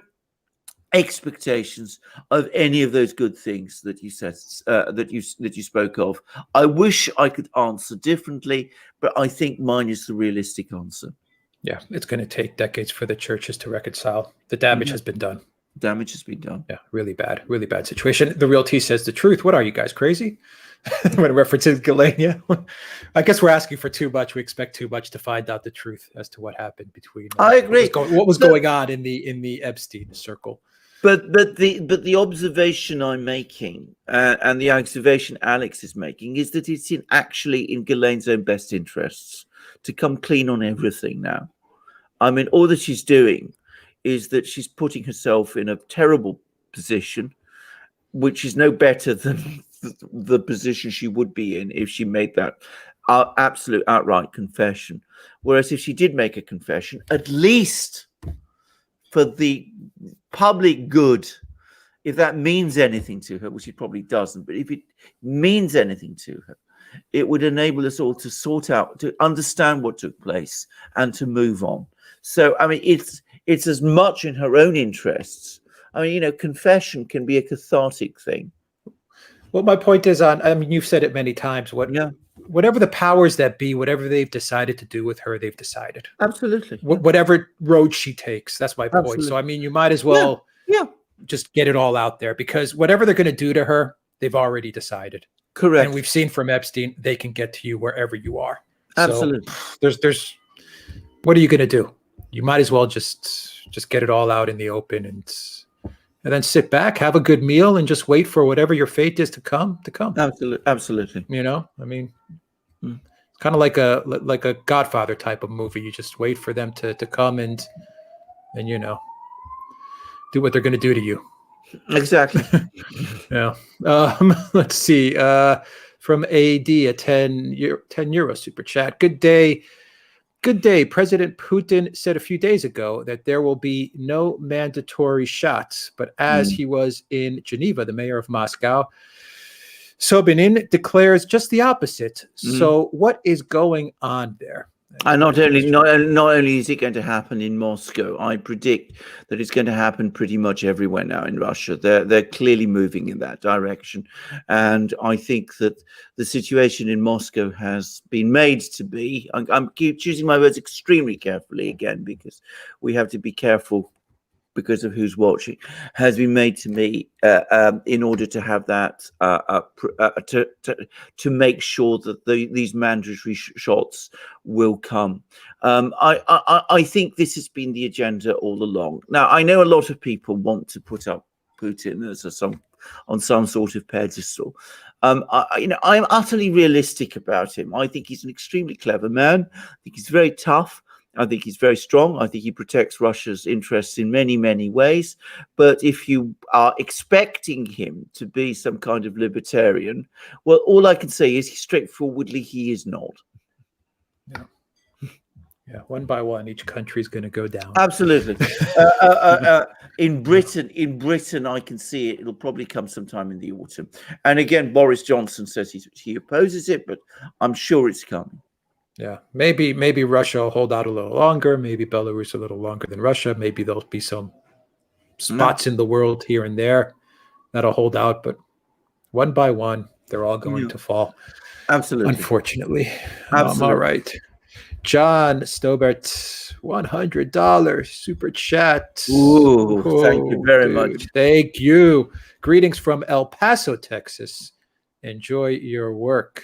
expectations of any of those good things that you said, that you spoke of. I wish I could answer differently, but I think mine is the realistic answer. Yeah, it's going to take decades for the churches to reconcile. The damage has been done. Damage has been done. Yeah, really bad situation. The Real T says the truth. What are you guys, crazy? When references Gallenia, I guess we're asking for too much. We expect too much to find out the truth as to what happened between. I agree. What was going on in the Epstein circle? But the observation I'm making, and the observation Alex is making, is that it's actually in Ghislaine's own best interests to come clean on everything now. I mean, all that she's doing is that she's putting herself in a terrible position, which is no better than the position she would be in if she made that absolute outright confession. Whereas if she did make a confession, at least for the public good, if that means anything to her, which it probably doesn't, but if it means anything to her, it would enable us all to sort out, to understand what took place and to move on. So, I mean, it's as much in her own interests. I mean, you know, confession can be a cathartic thing. Well, my point is I mean, you've said it many times. Whatever the powers that be, whatever they've decided to do with her, they've decided. Absolutely. Whatever road she takes, that's my point. Absolutely. So, I mean, you might as well just get it all out there, because whatever they're going to do to her, they've already decided. Correct. And we've seen from Epstein, they can get to you wherever you are. Absolutely. So there's what are you going to do? You might as well just get it all out in the open and then sit back, have a good meal, and just wait for whatever your fate is to come. Absolutely. You know, I mean, it's kind of like a Godfather type of movie. You just wait for them to come and you know, do what they're going to do to you. Exactly. Yeah. Let's see. From AD, a 10 euro super chat. Good day. Good day. President Putin said a few days ago that there will be no mandatory shots, but as he was in Geneva, the mayor of Moscow, Sobinin, declares just the opposite. So what is going on there? And not only is it going to happen in Moscow, I predict that it's going to happen pretty much everywhere now in Russia. They're clearly moving in that direction, and I think that the situation in Moscow has been made to be. I'm keep choosing my words extremely carefully again, because we have to be careful because of who's watching, has been made to me in order to have that to make sure that these mandatory shots will come. I think this has been the agenda all along. Now, I know a lot of people want to put up Putin as on some sort of pedestal. I'm utterly realistic about him. I think he's an extremely clever man. I think he's very tough. I think he's very strong. I think he protects Russia's interests in many, many ways. But if you are expecting him to be some kind of libertarian, well, all I can say is straightforwardly, he is not. Yeah, one by one, each country is going to go down. Absolutely. In Britain, I can see it. It'll probably come sometime in the autumn. And again, Boris Johnson says he opposes it, but I'm sure it's coming. Yeah, maybe Russia will hold out a little longer. Maybe Belarus a little longer than Russia. Maybe there'll be some spots in the world here and there that'll hold out, but one by one, they're all going Yeah, to fall. absolutely. Unfortunately. All Absolutely. right. John Stobart, $100 super chat. Ooh, thank you Oh, very dude, much. thank you. Greetings from El Paso, Texas. Enjoy your work.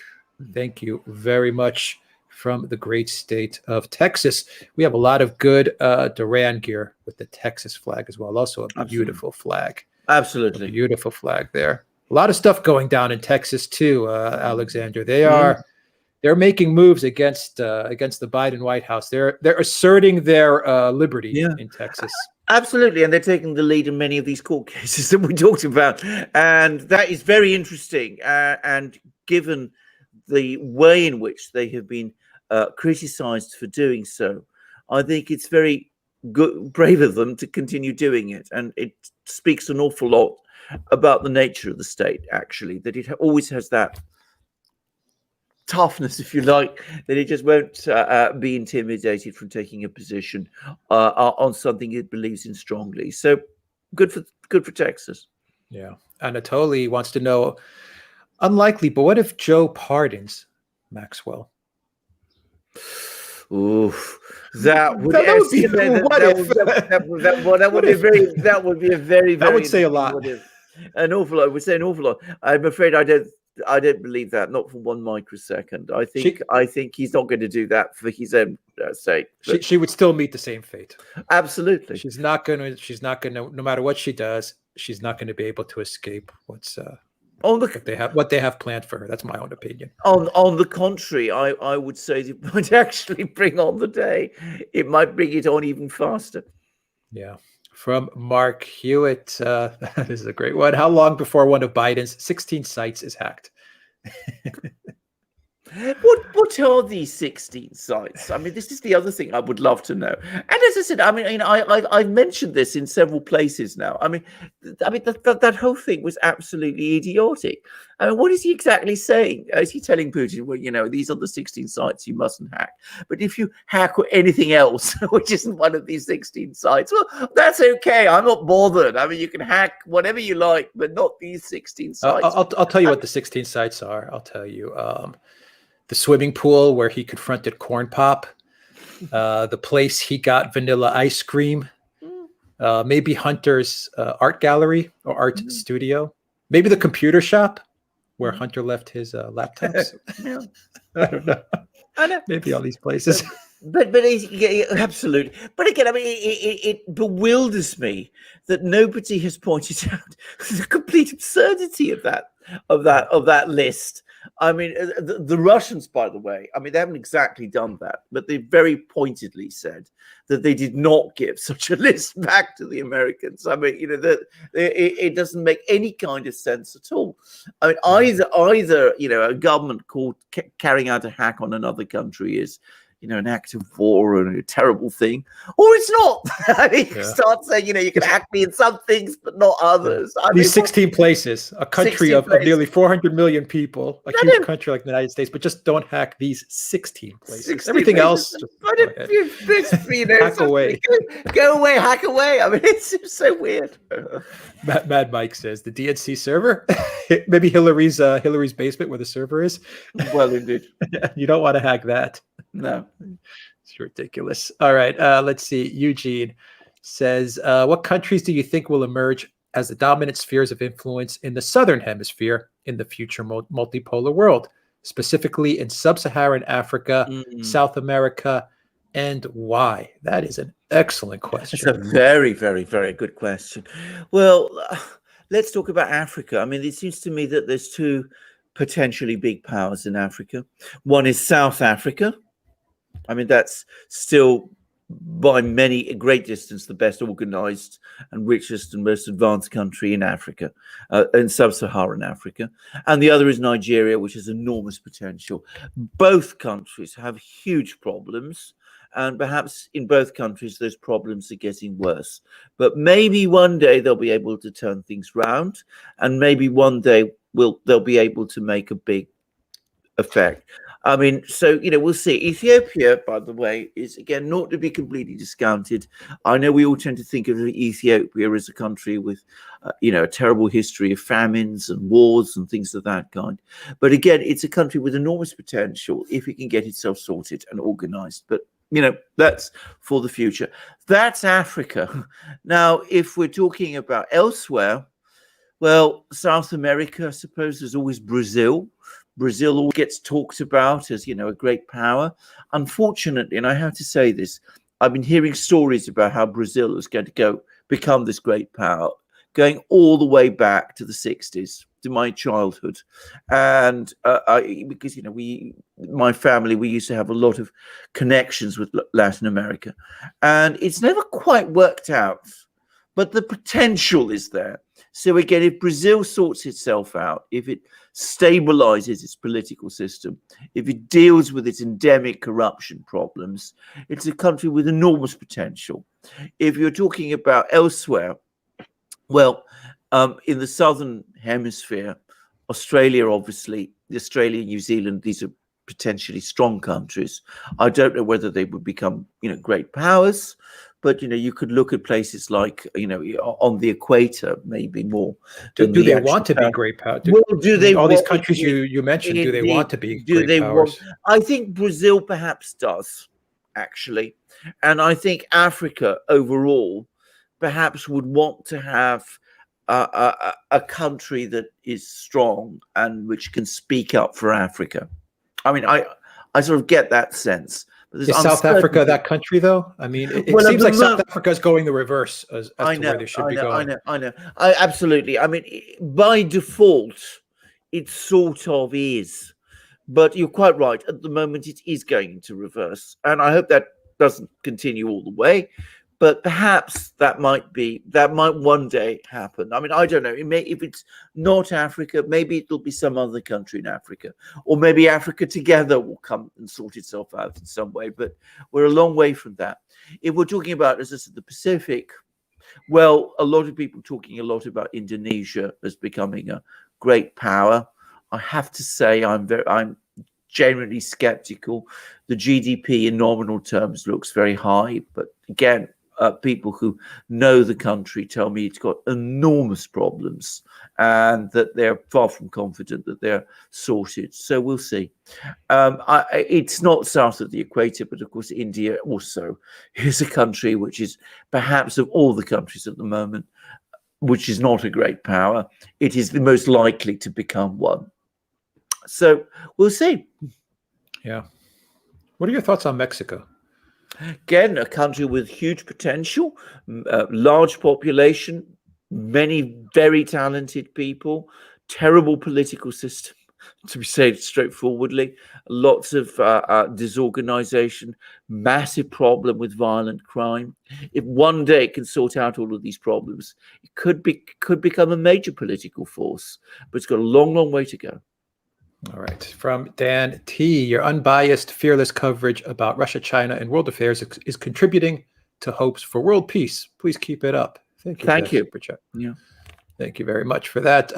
Thank you very much from the great state of Texas. We have a lot of good Duran gear with the Texas flag as well. Also a beautiful flag. A Absolutely. beautiful flag there. A lot of stuff going down in Texas too, Alexander. They're making moves against the Biden White House. They're asserting their liberty in Texas. Absolutely, and they're taking the lead in many of these court cases that we talked about, and that is very interesting. And given the way in which they have been criticized for doing so, I think it's very good, brave of them to continue doing it, and it speaks an awful lot about the nature of the state. Actually, that it always has that toughness, if you like, that it just won't be intimidated from taking a position on something it believes in strongly. So good for Texas. Yeah. Anatoly wants to know, unlikely, but what if Joe pardons Maxwell? Oof. That would be a very that would say a lot. An awful lot. Would say an awful lot. I'm afraid I don't believe that, not for 1 microsecond. I think he's not going to do that for his own sake. She would still meet the same fate. Absolutely. She's not going to, no matter what she does, she's not going to be able to escape what they have planned for her. That's my own opinion. On the contrary, I would say it might actually bring on the day. It might bring it on even faster. Yeah. From Mark Hewitt, this is a great one. How long before one of Biden's 16 sites is hacked? What are these 16 sites? I mean, this is the other thing I would love to know. And as I said, I mean, I've mentioned this in several places now. I mean, that whole thing was absolutely idiotic. I mean, what is he exactly saying? Is he telling Putin, well, these are the 16 sites you mustn't hack? But if you hack anything else, which isn't one of these 16 sites, well, that's okay. I'm not bothered. I mean, you can hack whatever you like, but not these 16 sites. I'll tell you what the 16 sites are. I'll tell you. The swimming pool where he confronted Corn Pop, the place he got vanilla ice cream, maybe Hunter's art gallery or art studio, maybe the computer shop where Hunter left his laptops. I don't know. I know. Maybe all these places. But absolutely. But again, I mean, it bewilders me that nobody has pointed out the complete absurdity of that list. I mean, the Russians, by the way, I mean, they haven't exactly done that, but they very pointedly said that they did not give such a list back to the Americans. I mean, that it doesn't make any kind of sense at all. I mean, either a government carrying out a hack on another country is an act of war and a terrible thing, or it's not. I mean, you start saying, you can hack me in some things, but not others. I These 16 places, a country of nearly 400 million people, a huge country like the United States, but just don't hack these 16 places. Everything else, hack away. Go away, hack away. I mean, it's so weird. Mad Mike says the DNC server, maybe Hillary's basement where the server is. Well, indeed. You don't want to hack that. No, it's ridiculous. All right, let's see. Eugene says, what countries do you think will emerge as the dominant spheres of influence in the Southern Hemisphere in the future multipolar world, specifically in Sub-Saharan Africa, South America, and why? That is an excellent question. It's a very, very, very good question. Well, let's talk about Africa. I mean, it seems to me that there's two potentially big powers in Africa. One is South Africa. I mean, that's still by many a great distance the best organized and richest and most advanced country in Africa, in sub-Saharan Africa. And the other is Nigeria, which has enormous potential. Both countries have huge problems, and perhaps in both countries those problems are getting worse. But maybe one day they'll be able to turn things round, and maybe one day they'll be able to make a big effect. I mean, so, we'll see. Ethiopia, by the way, is, again, not to be completely discounted. I know we all tend to think of Ethiopia as a country with, a terrible history of famines and wars and things of that kind. But again, it's a country with enormous potential if it can get itself sorted and organized. But, that's for the future. That's Africa. Now, if we're talking about elsewhere, well, South America, I suppose, there's always Brazil. Brazil always gets talked about as, a great power. Unfortunately, and I have to say this, I've been hearing stories about how Brazil is going to become this great power, going all the way back to the 60s, to my childhood. And because, my family, we used to have a lot of connections with Latin America. And it's never quite worked out, but the potential is there. So again, if Brazil sorts itself out, if it stabilizes its political system, if it deals with its endemic corruption problems, it's a country with enormous potential. If you're talking about elsewhere, well, in the southern hemisphere, Australia, obviously, Australia, New Zealand, these are potentially strong countries. I don't know whether they would become, great powers. But, you could look at places like, on the equator, maybe more. Do they want to be great powers? All these countries you mentioned, do they want to be great powers? I think Brazil perhaps does, actually. And I think Africa overall perhaps would want to have a country that is strong and which can speak up for Africa. I mean, I sort of get that sense. Is South Africa that country, though? I mean, it seems like South Africa is going the reverse as to where they should be going. I know. Absolutely. I mean, by default, it sort of is. But you're quite right. At the moment, it is going into reverse. And I hope that doesn't continue all the way. But perhaps that might one day happen. I mean, I don't know. If it's not Africa, maybe it'll be some other country in Africa, or maybe Africa together will come and sort itself out in some way. But we're a long way from that. If we're talking about, as I said, the Pacific, well, a lot of people talking a lot about Indonesia as becoming a great power. I have to say, I'm generally skeptical. The GDP in nominal terms looks very high, but again, people who know the country tell me it's got enormous problems and that they're far from confident that they're sorted. So we'll see. It's not south of the equator, but of course, India also is a country which is perhaps of all the countries at the moment, which is not a great power. It is the most likely to become one. So we'll see. Yeah. What are your thoughts on Mexico? Again, a country with huge potential, large population, many very talented people, terrible political system, to be said straightforwardly, lots of disorganization, massive problem with violent crime. If one day it can sort out all of these problems, it could become a major political force, but it's got a long, long way to go. All right. From Dan T, your unbiased, fearless coverage about Russia, China, and world affairs is contributing to hopes for world peace. Please keep it up. Thank you. Thank you. Super chat. Yeah. Thank you very much for that.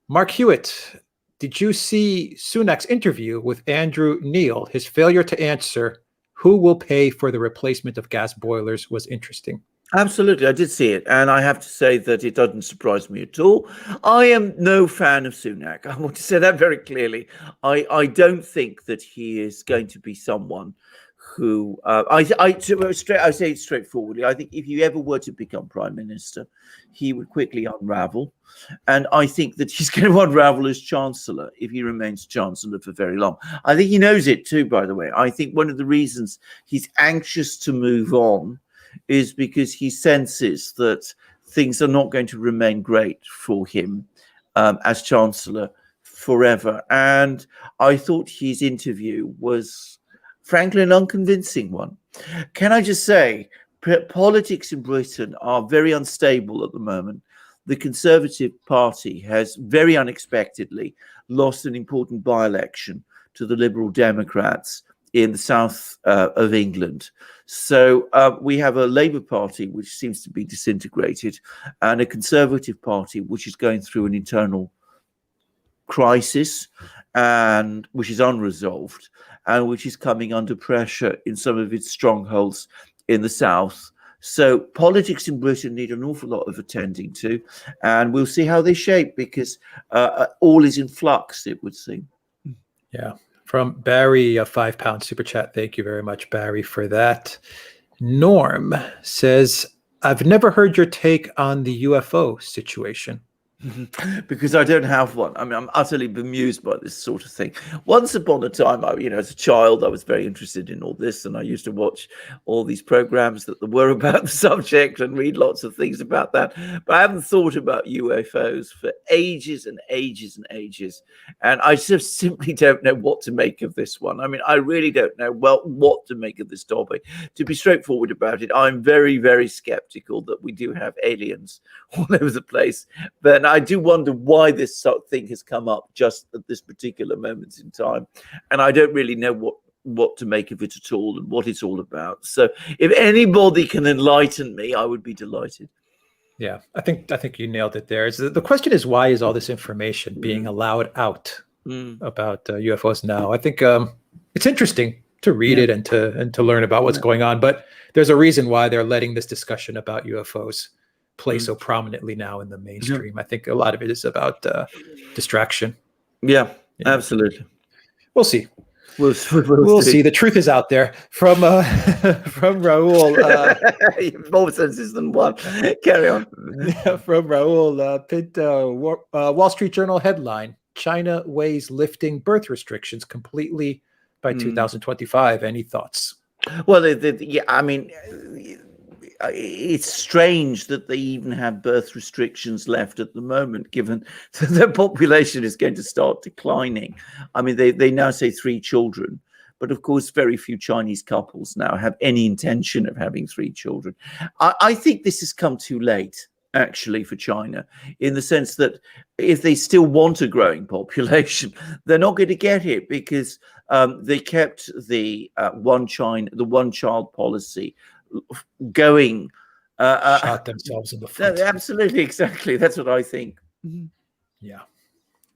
Mark Hewitt, did you see Sunak's interview with Andrew Neil? His failure to answer who will pay for the replacement of gas boilers was interesting. Absolutely, I did see it, and I have to say that it doesn't surprise me at all. I am no fan of Sunak. I want to say that very clearly. I don't think that he is going to be someone who I say it straightforwardly. I think if he ever were to become prime minister, he would quickly unravel, and I think that he's going to unravel as chancellor if he remains chancellor for very long. I think he knows it too, by the way. I think one of the reasons he's anxious to move on is because he senses that things are not going to remain great for him as Chancellor forever. And I thought his interview was, frankly, an unconvincing one. Can I just say, politics in Britain are very unstable at the moment. The Conservative Party has very unexpectedly lost an important by-election to the Liberal Democrats in the south of England. So we have a Labour Party which seems to be disintegrated and a Conservative Party which is going through an internal crisis, and which is unresolved, and which is coming under pressure in some of its strongholds in the south. So politics in Britain need an awful lot of attending to, and we'll see how they shape, because all is in flux, it would seem. Yeah. From Barry, a £5 super chat. Thank you very much, Barry, for that. Norm says, I've never heard your take on the UFO situation. Because I don't have one. I mean, I'm utterly bemused by this sort of thing. Once upon a time, as a child, I was very interested in all this, and I used to watch all these programs that were about the subject and read lots of things about that. But I haven't thought about UFOs for ages and ages and ages, and I just simply don't know what to make of this one. I mean, I really don't know what to make of this topic. To be straightforward about it, I'm very, very skeptical that we do have aliens all over the place. But I do wonder why this sort of thing has come up just at this particular moment in time, and I don't really know what to make of it at all and what it's all about. So if anybody can enlighten me, I would be delighted. Yeah, I think you nailed it there. The question is, why is all this information being allowed out about UFOs now? I think it's interesting to read it and to learn about what's going on, but there's a reason why they're letting this discussion about UFOs play so prominently now in the mainstream. I think a lot of it is about distraction. Yeah, absolutely. We'll see. We'll see. The truth is out there. From Raul. More senses than one. Carry on. From Raul Pinto, Wall Street Journal headline: China weighs lifting birth restrictions completely by 2025. Any thoughts? Well, I mean, it's strange that they even have birth restrictions left at the moment, given that their population is going to start declining. I mean, they now say 3 children, but of course, very few Chinese couples now have any intention of having 3 children. I think this has come too late, actually, for China, in the sense that if they still want a growing population, they're not going to get it, because they kept the one child policy going. Shot themselves in the foot. Absolutely, exactly. That's what I think. Yeah,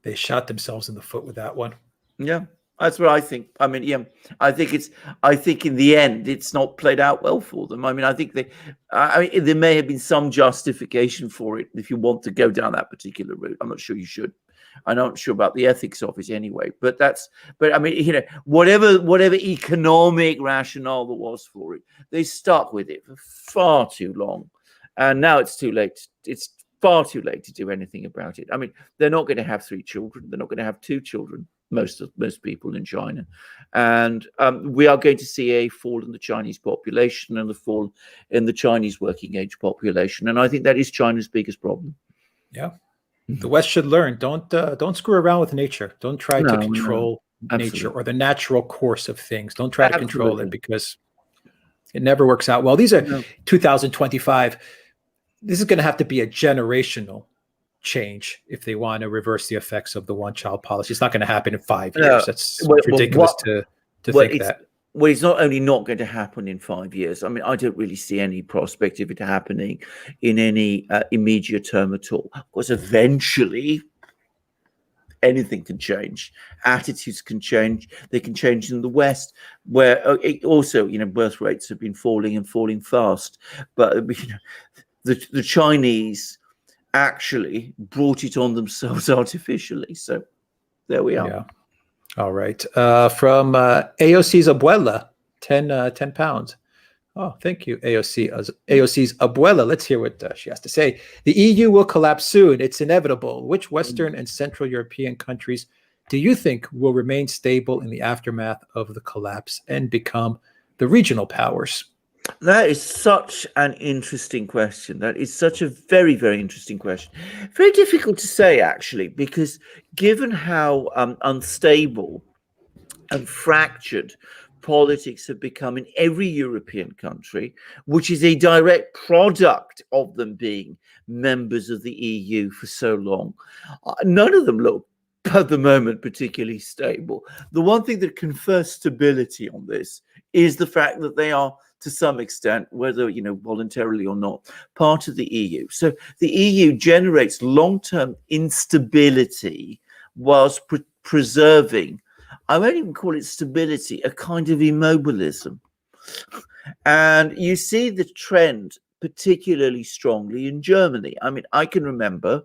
they shot themselves in the foot with that one. Yeah, that's what I think. I mean, yeah, I think in the end, it's not played out well for them. I mean, I think there may have been some justification for it if you want to go down that particular route. I'm not sure you should. I'm not sure about the ethics of it anyway, but I mean, whatever economic rationale there was for it, they stuck with it for far too long. And now it's too late. It's far too late to do anything about it. I mean, they're not going to have 3 children. They're not going to have 2 children, most people in China. And we are going to see a fall in the Chinese population and a fall in the Chinese working age population. And I think that is China's biggest problem. Yeah. The West should learn. Don't screw around with nature. Don't try to control nature or the natural course of things. Don't try to control it, because it never works out well. These are 2025. This is going to have to be a generational change if they want to reverse the effects of the one-child policy. It's not going to happen in 5 years. That's ridiculous to think that. Well, it's not only not going to happen in 5 years. I mean, I don't really see any prospect of it happening in any immediate term at all. Of course, eventually, anything can change. Attitudes can change. They can change in the West, where also, birth rates have been falling and falling fast. But the Chinese actually brought it on themselves artificially. So there we are. Yeah. All right. From AOC's abuela, 10 pounds. Oh, thank you, AOC's abuela. Let's hear what she has to say. The EU will collapse soon. It's inevitable. Which Western and Central European countries do you think will remain stable in the aftermath of the collapse and become the regional powers? That is such an interesting question. That is such a very, very interesting question. Very difficult to say, actually, because given how unstable and fractured politics have become in every European country, which is a direct product of them being members of the EU for so long, none of them look at the moment particularly stable. The one thing that confers stability on this is the fact that they are, to some extent, whether voluntarily or not, part of the EU. So the EU generates long-term instability whilst preserving, I won't even call it stability, a kind of immobilism. And you see the trend particularly strongly in Germany. I mean, I can remember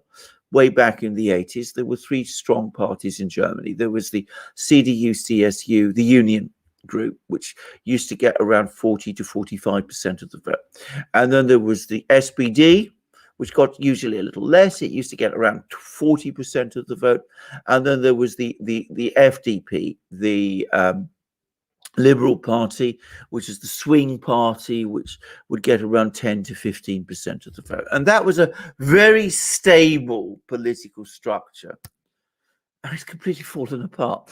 way back in the 80s, there were three strong parties in Germany. There was the CDU-CSU, the Union group, which used to get around 40 to 45% of the vote. And then there was the SPD, which got usually a little less. It used to get around 40% of the vote. And then there was the FDP, the Liberal Party, which is the swing party, which would get around 10 to 15% of the vote. And that was a very stable political structure. And it's completely fallen apart.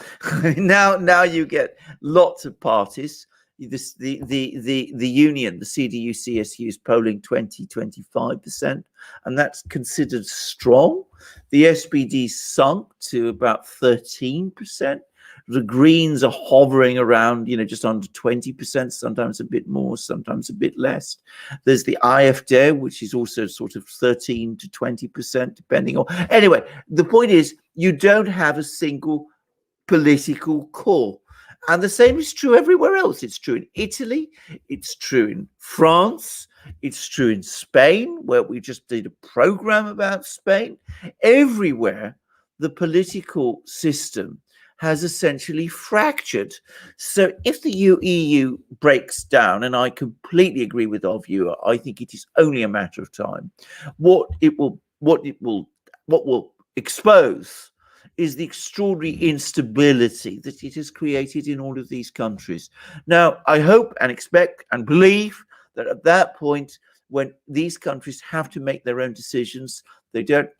Now you get lots of parties. The union, the CDU-CSU is polling 20-25%, and that's considered strong. The SPD sunk to about 13%. The Greens are hovering around, just under 20%, sometimes a bit more, sometimes a bit less. There's the AfD, which is also sort of 13 to 20%, depending on. Anyway, the point is, you don't have a single political core. And the same is true everywhere else. It's true in Italy. It's true in France. It's true in Spain, where we just did a program about Spain. Everywhere, the political system has essentially fractured. So if the EU breaks down, and I completely agree with our viewer, I think it is only a matter of time. What will expose is the extraordinary instability that it has created in all of these countries. Now, I hope and expect and believe that at that point, when these countries have to make their own decisions, they don't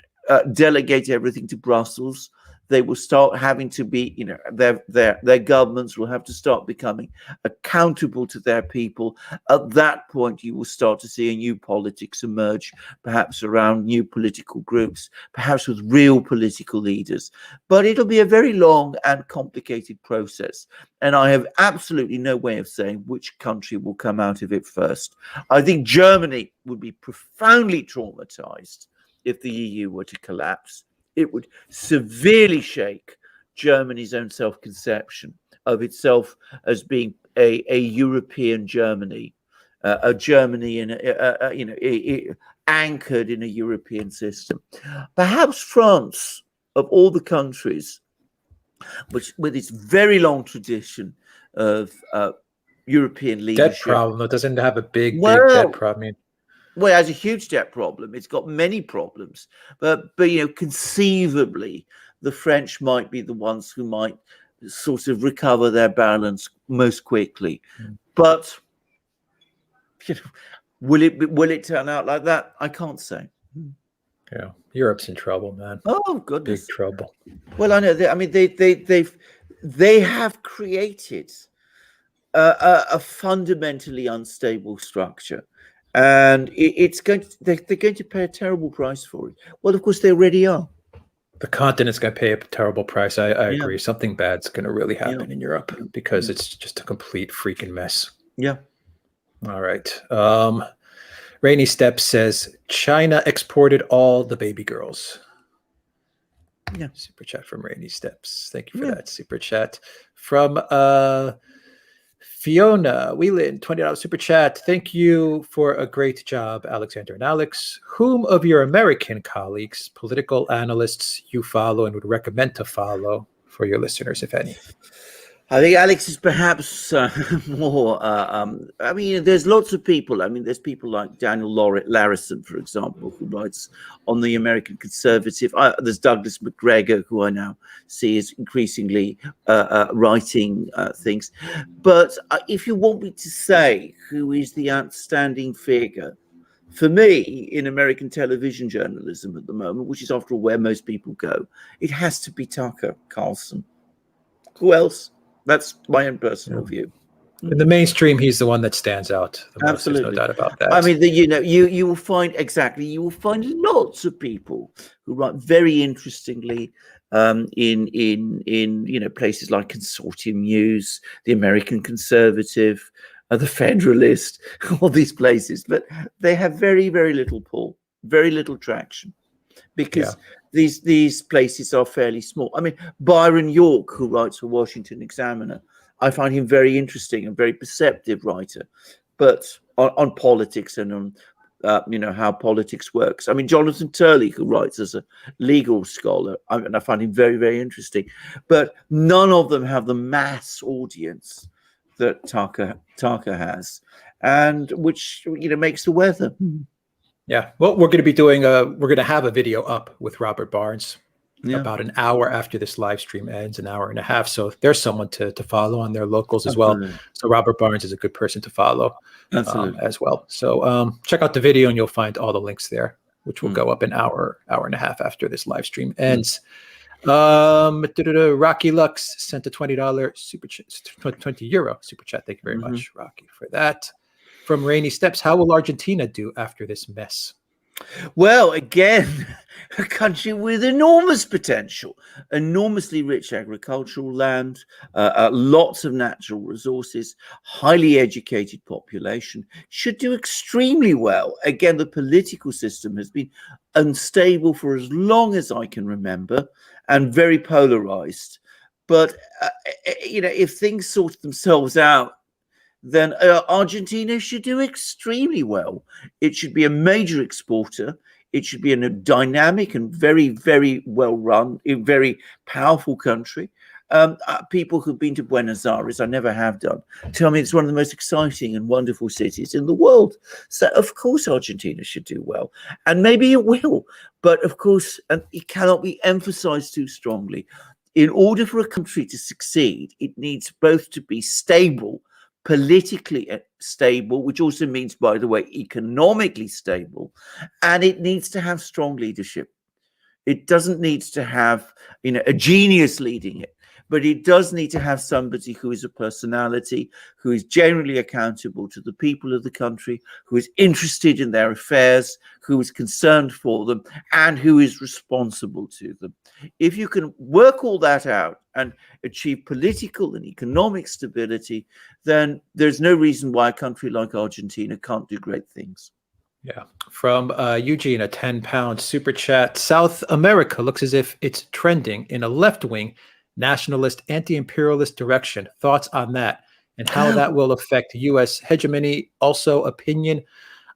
delegate everything to Brussels. They will start having to be, their governments will have to start becoming accountable to their people. At that point, you will start to see a new politics emerge, perhaps around new political groups, perhaps with real political leaders. But it'll be a very long and complicated process. And I have absolutely no way of saying which country will come out of it first. I think Germany would be profoundly traumatized if the EU were to collapse. It would severely shake Germany's own self-conception of itself as being a European Germany, a Germany anchored in a European system. Perhaps France, of all the countries, which with its very long tradition of European leadership, debt problem. It doesn't have a big debt problem. Well, it has a huge debt problem. It's got many problems, but conceivably, the French might be the ones who might sort of recover their balance most quickly. But will it turn out like that? I can't say. Yeah, Europe's in trouble, man. Oh goodness, big trouble. Well, I know. They have created a fundamentally unstable structure. And they're going to pay a terrible price for it. Well, of course, they already are. The continent's going to pay a terrible price. I agree. Something bad's going to really happen in Europe because it's just a complete freaking mess. Yeah. All right. Rainy Steps says, China exported all the baby girls. Yeah. Super chat from Rainy Steps. Thank you for that super chat. From Fiona Whelan, $20 super chat. Thank you for a great job, Alexander and Alex. Whom of your American colleagues, political analysts you follow and would recommend to follow for your listeners, if any? I think Alex is perhaps more. There's lots of people. There's people like Daniel Larison, for example, who writes on the American Conservative. There's Douglas McGregor, who I now see is increasingly writing things. But if you want me to say who is the outstanding figure, for me, in American television journalism at the moment, which is after all where most people go, it has to be Tucker Carlson. Who else? That's my own personal view. In the mainstream, he's the one that stands out the most. Absolutely. There's no doubt about that. You will find lots of people who write very interestingly in places like Consortium News, the American Conservative, the Federalist, all these places, but they have very, very little pull, very little traction. because Yeah. these places are fairly small. I mean, Byron York, who writes for Washington Examiner, I find him very interesting and very perceptive writer, but on politics and on how politics works. I mean, Jonathan Turley, who writes as a legal scholar, and I find him very, very interesting, but none of them have the mass audience that Taka has, and which makes the weather. Yeah. Well, we're going to be doing we're going to have a video up with Robert Barnes about an hour after this live stream ends, an hour and a half. So there's someone to follow on their locals as well. So Robert Barnes is a good person to follow as well. So check out the video and you'll find all the links there, which will go up an hour and a half after this live stream ends. Rocky Lux sent a $20 super chat, 20 euro super chat. Thank you very much, Rocky, for that. From Rainy Steps, how will Argentina do after this mess? Well, again, a country with enormous potential, enormously rich agricultural land, lots of natural resources, highly educated population, should do extremely well. Again, the political system has been unstable for as long as I can remember and very polarized. But, if things sort themselves out, then Argentina should do extremely well. It should be a major exporter. It should be in a dynamic and very, very well run, a very powerful country. People who've been to Buenos Aires, I never have done, tell me it's one of the most exciting and wonderful cities in the world. So, of course, Argentina should do well. And maybe it will. But, of course, it cannot be emphasized too strongly. In order for a country to succeed, it needs both to be stable, politically stable, which also means, by the way, economically stable, and it needs to have strong leadership. It doesn't need to have a genius leading it, but it does need to have somebody who is a personality, who is generally accountable to the people of the country, who is interested in their affairs, who is concerned for them, and who is responsible to them. If you can work all that out and achieve political and economic stability, then there's no reason why a country like Argentina can't do great things. Yeah. From Eugene, a 10-pound super chat. South America looks as if it's trending in a left-wing, nationalist, anti-imperialist direction. Thoughts on that and how that will affect U.S. hegemony? Also, opinion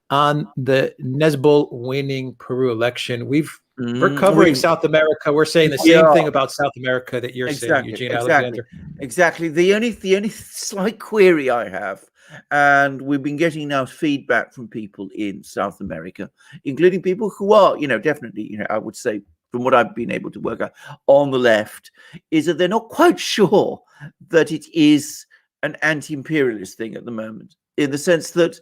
on the Nesbol winning Peru election. We're covering South America. We're saying the same thing about South America that you're saying, Eugene Alexander. Exactly. The only slight query I have, and we've been getting now feedback from people in South America, including people who are, definitely, I would say, from what I've been able to work out on the left, is that they're not quite sure that it is an anti-imperialist thing at the moment, in the sense that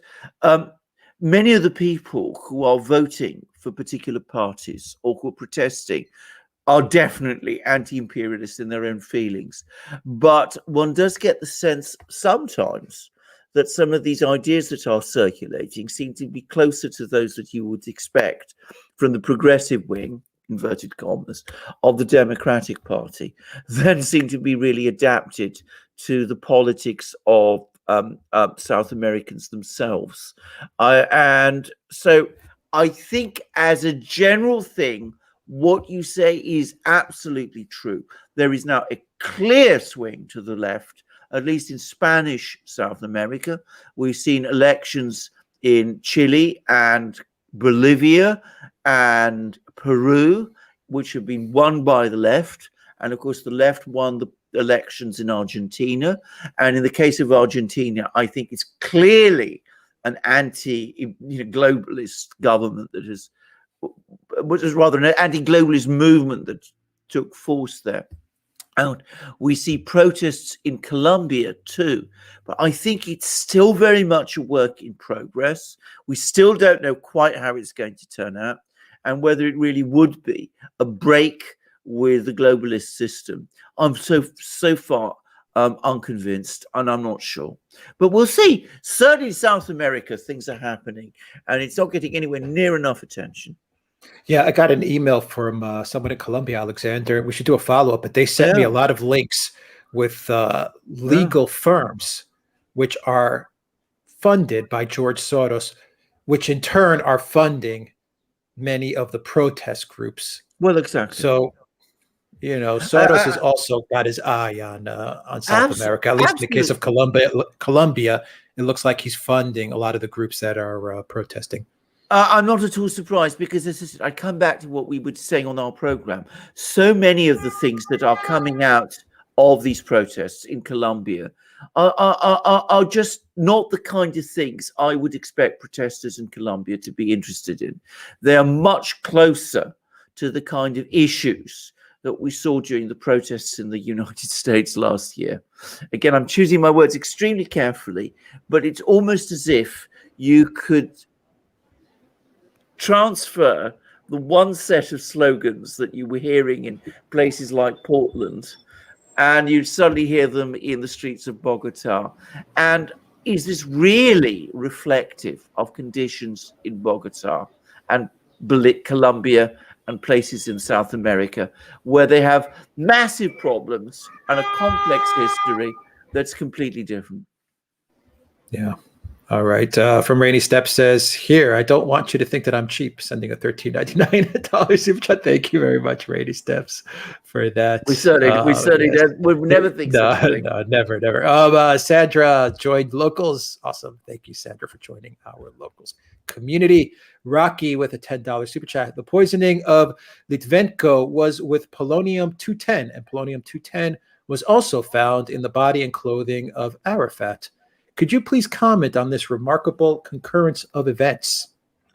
many of the people who are voting for particular parties or who are protesting are definitely anti-imperialist in their own feelings. But one does get the sense sometimes that some of these ideas that are circulating seem to be closer to those that you would expect from the progressive wing, inverted commas, of the Democratic Party, than seem to be really adapted to the politics of South Americans themselves. And so I think as a general thing, what you say is absolutely true. There is now a clear swing to the left, at least in Spanish South America. We've seen elections in Chile and Bolivia and Peru, which have been won by the left. And of course, the left won the elections in Argentina. And in the case of Argentina, I think it's clearly an anti-globalist government that has, which is rather an anti-globalist movement that took force there. And we see protests in Colombia too, but I think it's still very much a work in progress. We still don't know quite how it's going to turn out and whether it really would be a break with the globalist system. I'm so far unconvinced, and I'm not sure. But we'll see. Certainly in South America, things are happening, and it's not getting anywhere near enough attention. Yeah, I got an email from someone in Colombia, Alexander. We should do a follow-up, but they sent me a lot of links with legal firms which are funded by George Soros, which in turn are funding many of the protest groups. Well, exactly. So, Soros has also got his eye on South America. At least in the case of Colombia, it looks like he's funding a lot of the groups that are protesting. I'm not at all surprised, because I come back to what we were saying on our program. So many of the things that are coming out of these protests in Colombia are just not the kind of things I would expect protesters in Colombia to be interested in. They are much closer to the kind of issues that we saw during the protests in the United States last year. Again, I'm choosing my words extremely carefully, but it's almost as if you could transfer the one set of slogans that you were hearing in places like Portland, and you suddenly hear them in the streets of Bogota. And is this really reflective of conditions in Bogota and Colombia and places in South America, where they have massive problems and a complex history that's completely different? Yeah. All right. From Rainy Steps says, here, I don't want you to think that I'm cheap, sending a $13.99 super chat. Thank you very much, Rainy Steps, for that. We certainly yes. would never think no, such a thing. No, never. Sandra joined Locals. Awesome. Thank you, Sandra, for joining our Locals community. Rocky with a $10 super chat. The poisoning of Litvenko was with polonium-210, and polonium-210 was also found in the body and clothing of Arafat. Could you please comment on this remarkable concurrence of events?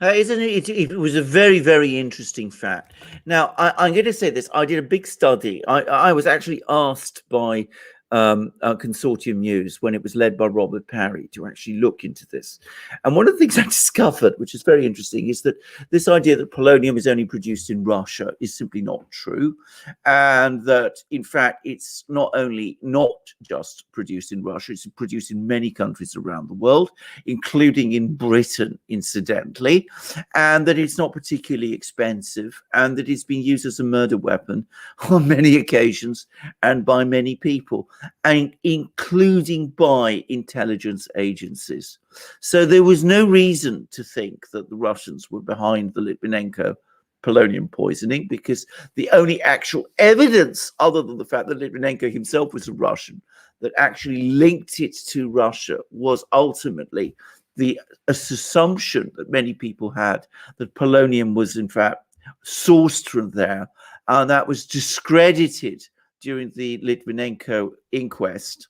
Isn't it? It was a very, very interesting fact. Now, I'm going to say this. I did a big study. I was actually asked by Consortium News, when it was led by Robert Parry, to actually look into this. And one of the things I discovered, which is very interesting, is that this idea that polonium is only produced in Russia is simply not true. And that, in fact, it's not only not just produced in Russia, it's produced in many countries around the world, including in Britain, incidentally, and that it's not particularly expensive, and that it's been used as a murder weapon on many occasions and by many people, and including by intelligence agencies. So there was no reason to think that the Russians were behind the Litvinenko polonium poisoning, because the only actual evidence, other than the fact that Litvinenko himself was a Russian, that actually linked it to Russia was ultimately the assumption that many people had that polonium was in fact sourced from there, and that was discredited during the Litvinenko inquest.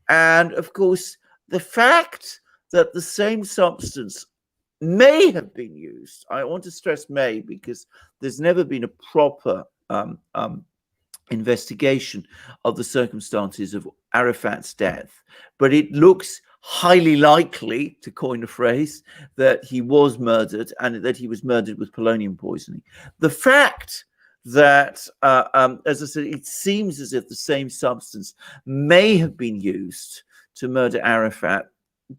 And of course, the fact that the same substance may have been used, I want to stress may, because there's never been a proper investigation of the circumstances of Arafat's death, but it looks highly likely, to coin a phrase, that he was murdered, and that he was murdered with polonium poisoning. The fact that, as I said, it seems as if the same substance may have been used to murder Arafat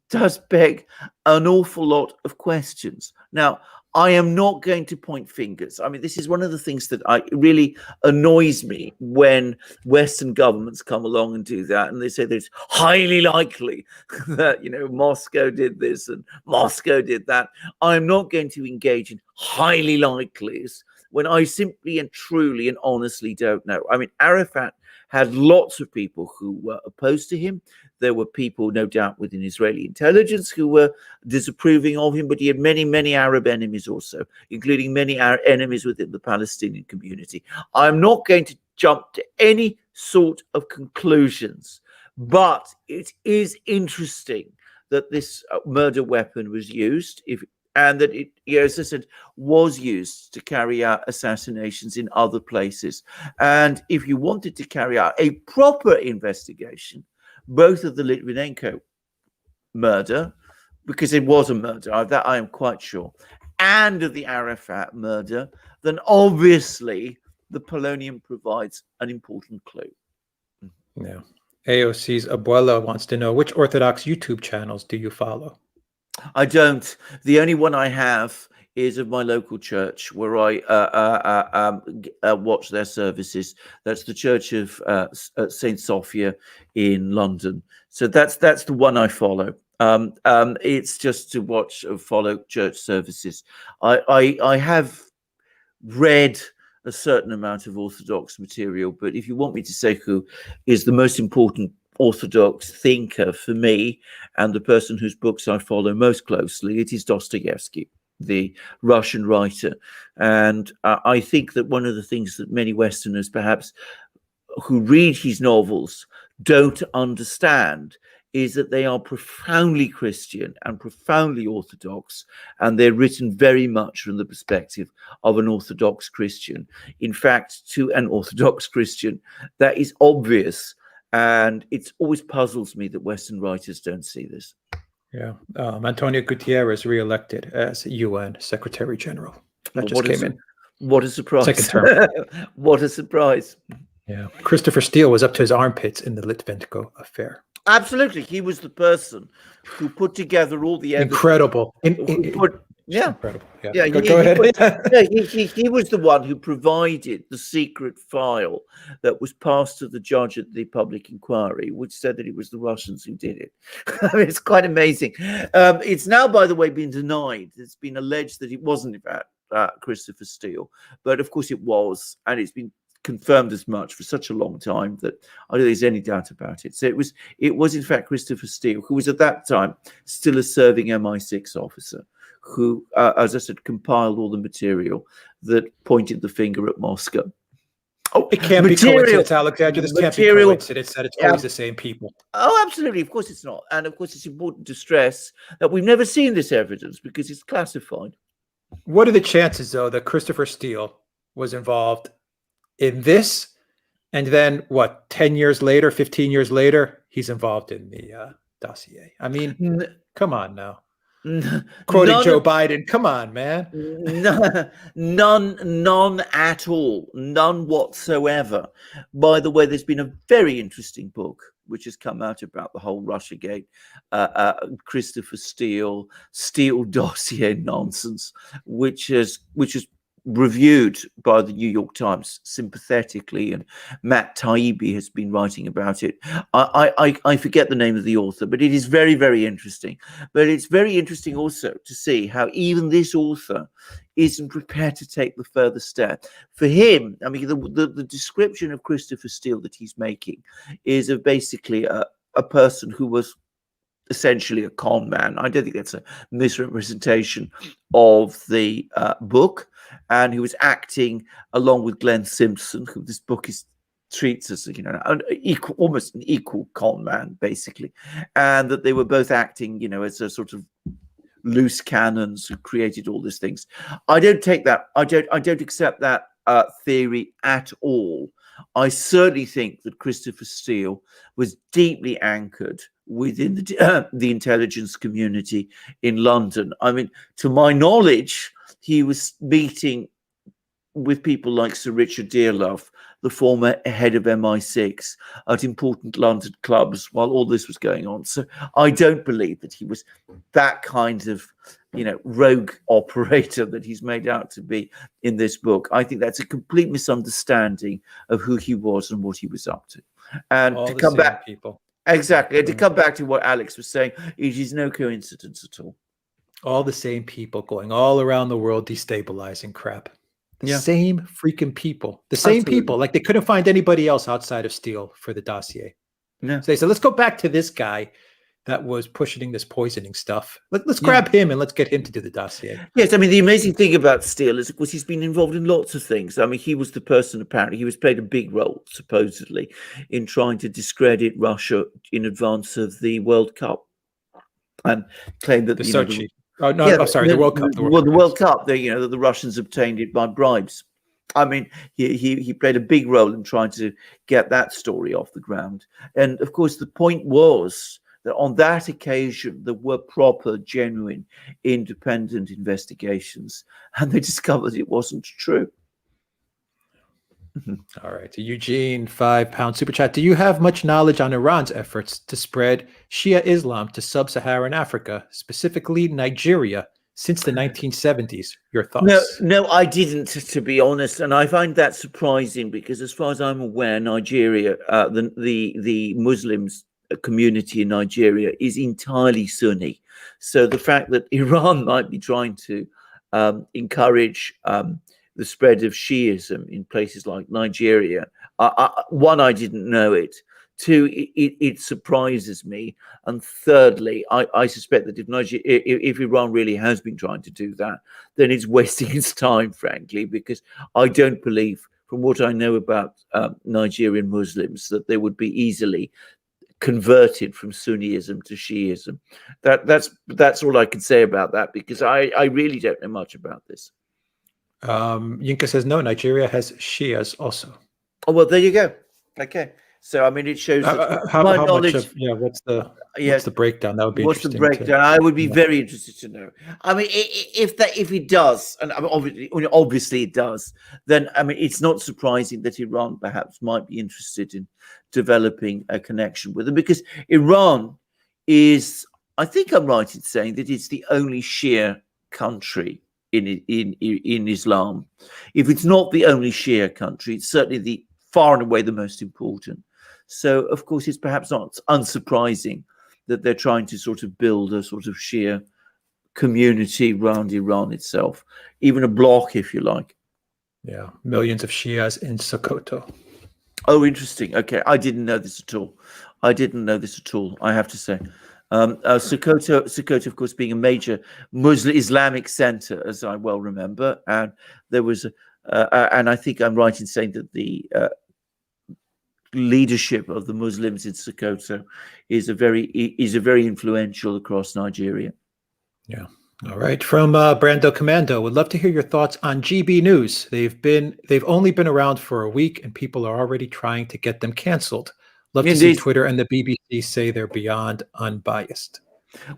does beg an awful lot of questions. Now, I am not going to point fingers. I mean, this is one of the things that really annoys me when Western governments come along and do that, and they say that it's highly likely that, Moscow did this and Moscow did that. I'm not going to engage in highly likelies when I simply and truly and honestly don't know. I mean, Arafat had lots of people who were opposed to him. There were people, no doubt, within Israeli intelligence who were disapproving of him, but he had many, many Arab enemies also, including many enemies within the Palestinian community. I'm not going to jump to any sort of conclusions, but it is interesting that this murder weapon was used, and that it, as I said, was used to carry out assassinations in other places. And if you wanted to carry out a proper investigation, both of the Litvinenko murder, because it was a murder, that I am quite sure, and of the Arafat murder, then obviously the polonium provides an important clue. Yeah. AOC's Abuela wants to know, which Orthodox YouTube channels do you follow? I don't. The only one I have is of my local church, where I watch their services. That's the Church of Saint Sophia in London. So that's the one I follow. It's just to follow church services. I have read a certain amount of Orthodox material. But if you want me to say who is the most important Orthodox thinker for me, and the person whose books I follow most closely, it is Dostoevsky, the Russian writer. And I think that one of the things that many Westerners perhaps who read his novels don't understand is that they are profoundly Christian and profoundly Orthodox, and they're written very much from the perspective of an Orthodox Christian. In fact, to an Orthodox Christian, that is obvious, and it always puzzles me that Western writers don't see this. Yeah. Antonio Gutierrez re-elected as UN Secretary General. That just came in. What a surprise. Second term. What a surprise. Yeah. Christopher Steele was up to his armpits in the Litvenko affair. Absolutely. He was the person who put together all the evidence. Incredible. Incredible. Yeah. Yeah. Go ahead. He was the one who provided the secret file that was passed to the judge at the public inquiry, which said that it was the Russians who did it. I mean, it's quite amazing. It's now, by the way, been denied. It's been alleged that it wasn't, in fact, Christopher Steele, but of course it was, and it's been confirmed as much for such a long time that I don't think there's any doubt about it. So it was in fact Christopher Steele, who was at that time still a serving MI6 officer, who, as I said, compiled all the material that pointed the finger at Moscow. Oh, it can't be coincidence, Alexander. This can't be coincidence that it's always the same people. Oh, absolutely. Of course it's not. And of course it's important to stress that we've never seen this evidence because it's classified. What are the chances, though, that Christopher Steele was involved in this, and then what, 10 years later, 15 years later, he's involved in the dossier? I mean, come on now. Quoting Joe Biden, come on, man. None at all. None whatsoever. By the way, there's been a very interesting book which has come out about the whole Russiagate, Christopher Steele dossier nonsense, which is reviewed by the New York Times sympathetically, and Matt Taibbi has been writing about it. I forget the name of the author, but it is very, very interesting. But it's very interesting also to see how even this author isn't prepared to take the further step. For him, I mean, the description of Christopher Steele that he's making is of basically a person who was essentially a con man. I don't think that's a misrepresentation of the book. And who was acting along with Glenn Simpson, who this book treats as, almost an equal con man, basically, and that they were both acting, as a sort of loose cannons who created all these things. I don't take that. I don't accept that theory at all. I certainly think that Christopher Steele was deeply anchored within the intelligence community in London. I mean, to my knowledge, he was meeting with people like Sir Richard Dearlove, the former head of MI6, at important London clubs while all this was going on. So I don't believe that he was that kind of, rogue operator that he's made out to be in this book. I think that's a complete misunderstanding of who he was and what he was up to. And all to come back, people. Exactly, and to come back to what Alex was saying, it is no coincidence at all. All the same people going all around the world destabilizing crap. The same freaking people. The same people. Like they couldn't find anybody else outside of Steele for the dossier. No. So they said, let's go back to this guy that was pushing this poisoning stuff. Let's grab him and let's get him to do the dossier. Yes, I mean, the amazing thing about Steele is, of course, he's been involved in lots of things. I mean, he was the person, apparently, played a big role, supposedly, in trying to discredit Russia in advance of the World Cup. And claimed that the World Cup. The World Cup. That the Russians obtained it by bribes. I mean, he played a big role in trying to get that story off the ground. And of course, the point was that on that occasion there were proper, genuine, independent investigations, and they discovered it wasn't true. All right. Eugene, £5 super chat. Do you have much knowledge on Iran's efforts to spread Shia Islam to sub-Saharan Africa, specifically Nigeria, since the 1970s? Your thoughts? No, I didn't, to be honest, and I find that surprising because, as far as I'm aware, Nigeria, the Muslims community in Nigeria is entirely Sunni. So the fact that Iran might be trying to encourage the spread of Shiism in places like Nigeria. One, I didn't know it. Two, it surprises me. And thirdly, I suspect that if Iran really has been trying to do that, then it's wasting its time, frankly, because I don't believe, from what I know about Nigerian Muslims, that they would be easily converted from Sunniism to Shiism. That's all I can say about that, because I really don't know much about this. Yinka says no, Nigeria has Shias also. Oh, well, there you go. Okay. So, I mean, it shows that how much of, what's the breakdown? That would be interesting. What's the breakdown? I would be very interested to know. I mean, if it does, and I mean, obviously it does, then, I mean, it's not surprising that Iran perhaps might be interested in developing a connection with them, because Iran is, I think I'm right in saying that it's the only Shia country in Islam. If it's not the only Shia country, it's certainly the far and away the most important. So, of course, it's perhaps not unsurprising that they're trying to sort of build a sort of Shia community around Iran itself, even a bloc, if you like. Yeah, millions of Shias in Sokoto. Oh, interesting. Okay, I didn't know this at all. I have to say. Sokoto, of course, being a major Muslim Islamic center, as I well remember, and there was, and I think I'm right in saying that the leadership of the Muslims in Sokoto is a very influential across Nigeria. Yeah. All right. From Brando Commando, would love to hear your thoughts on GB News. They've only been around for a week, and people are already trying to get them canceled. Love to see Twitter and the BBC say they're beyond unbiased.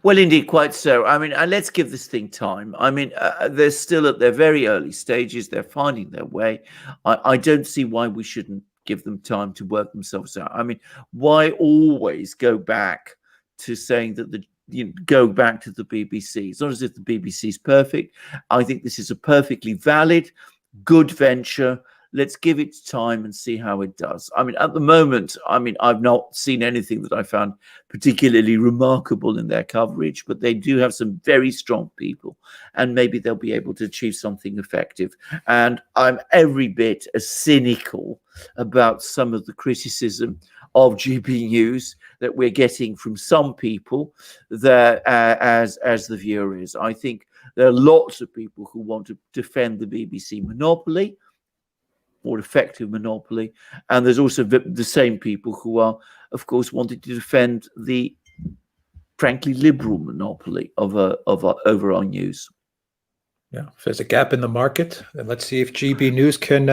Well, indeed, quite so. I mean, let's give this thing time. I mean, they're still at their very early stages. They're finding their way. I don't see why we shouldn't give them time to work themselves out. I mean, why always go back to saying that go back to the BBC? It's not as if the BBC is perfect. I think this is a perfectly valid, good venture. Let's give it time and see how it does. I mean, at the moment, I mean, I've not seen anything that I found particularly remarkable in their coverage, but they do have some very strong people, and maybe they'll be able to achieve something effective. And I'm every bit as cynical about some of the criticism of GB News that we're getting from some people there as the viewer is. I think there are lots of people who want to defend the BBC monopoly, or effective monopoly, and there's also the same people who are, of course, wanting to defend the frankly liberal monopoly over our news. Yeah, if there's a gap in the market, then let's see if GB News can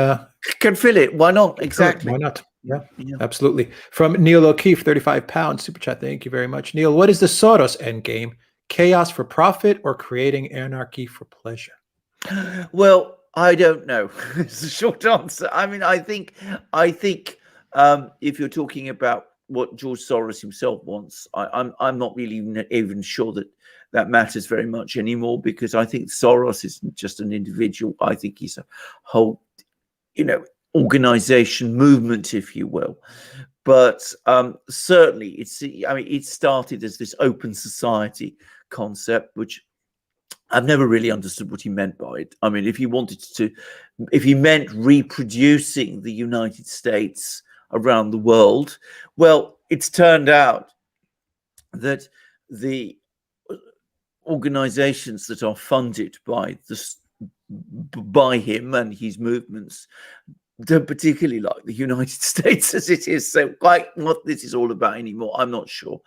fill it. Why not? Exactly. Why not? Yeah, absolutely. From Neil O'Keefe, 35 pounds super chat. Thank you very much, Neil. What is the Soros endgame? Chaos for profit or creating anarchy for pleasure? Well, I don't know. It's a short answer. I mean, I think if you're talking about what George Soros himself wants, I'm not really even sure that matters very much anymore, because I think Soros is just an individual. I think he's a whole, organization, movement, if you will. But certainly, it started as this open society concept, which I've never really understood what he meant by it. I mean, if he meant reproducing the United States around the world, well, it's turned out that the organizations that are funded by him and his movements don't particularly like the United States as it is. So quite what this is all about anymore, I'm not sure.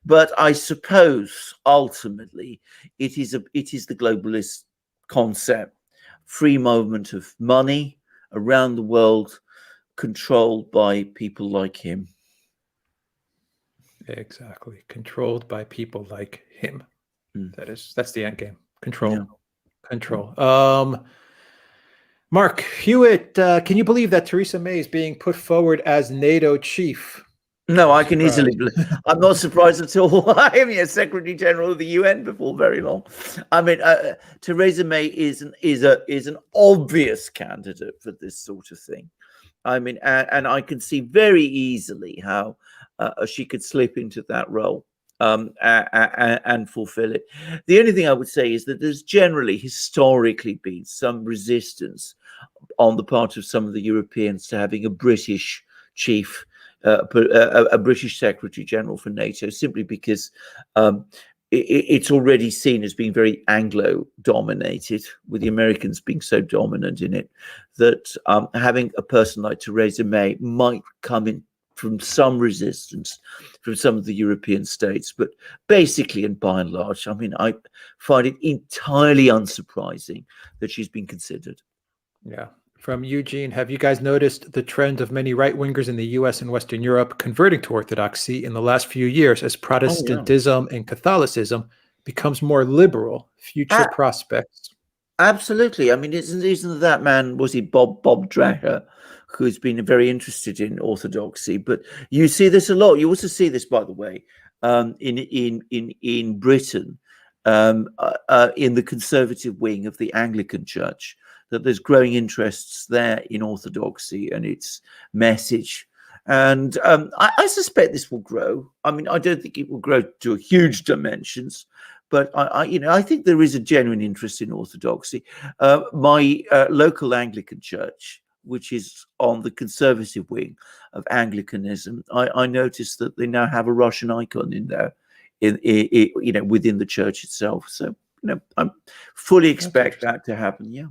But I suppose ultimately it is the globalist concept, free movement of money around the world, controlled by people like him. Exactly. Controlled by people like him. That's the end game. Control. Yeah. Control. Mark Hewitt, can you believe that Theresa May is being put forward as NATO chief? No, I can easily believe. I'm not surprised at all. I am Secretary General of the UN before very long. I mean, Theresa May is an obvious candidate for this sort of thing. I mean, and I can see very easily how she could slip into that role. and fulfill it. The only thing I would say is that there's generally historically been some resistance on the part of some of the Europeans to having a British chief, a British Secretary General for NATO, simply because it's already seen as being very Anglo-dominated, with the Americans being so dominant in it, that having a person like Theresa May might come in from some resistance from some of the European states. But basically, and by and large, I mean, I find it entirely unsurprising that she's been considered. Yeah. From Eugene, have you guys noticed the trend of many right-wingers in the US and Western Europe converting to Orthodoxy in the last few years as Protestantism and Catholicism becomes more liberal? Future prospects. Absolutely. I mean, isn't that man, was he Bob Dreher, who's been very interested in Orthodoxy? But you see this a lot. You also see this, by the way, in Britain, in the conservative wing of the Anglican Church, that there's growing interests there in Orthodoxy and its message. And I suspect this will grow. I mean, I don't think it will grow to huge dimensions, but I think there is a genuine interest in Orthodoxy. My local Anglican church, which is on the conservative wing of Anglicanism, I noticed that they now have a Russian icon in there, within the church itself. So, I fully expect that to happen. Yeah.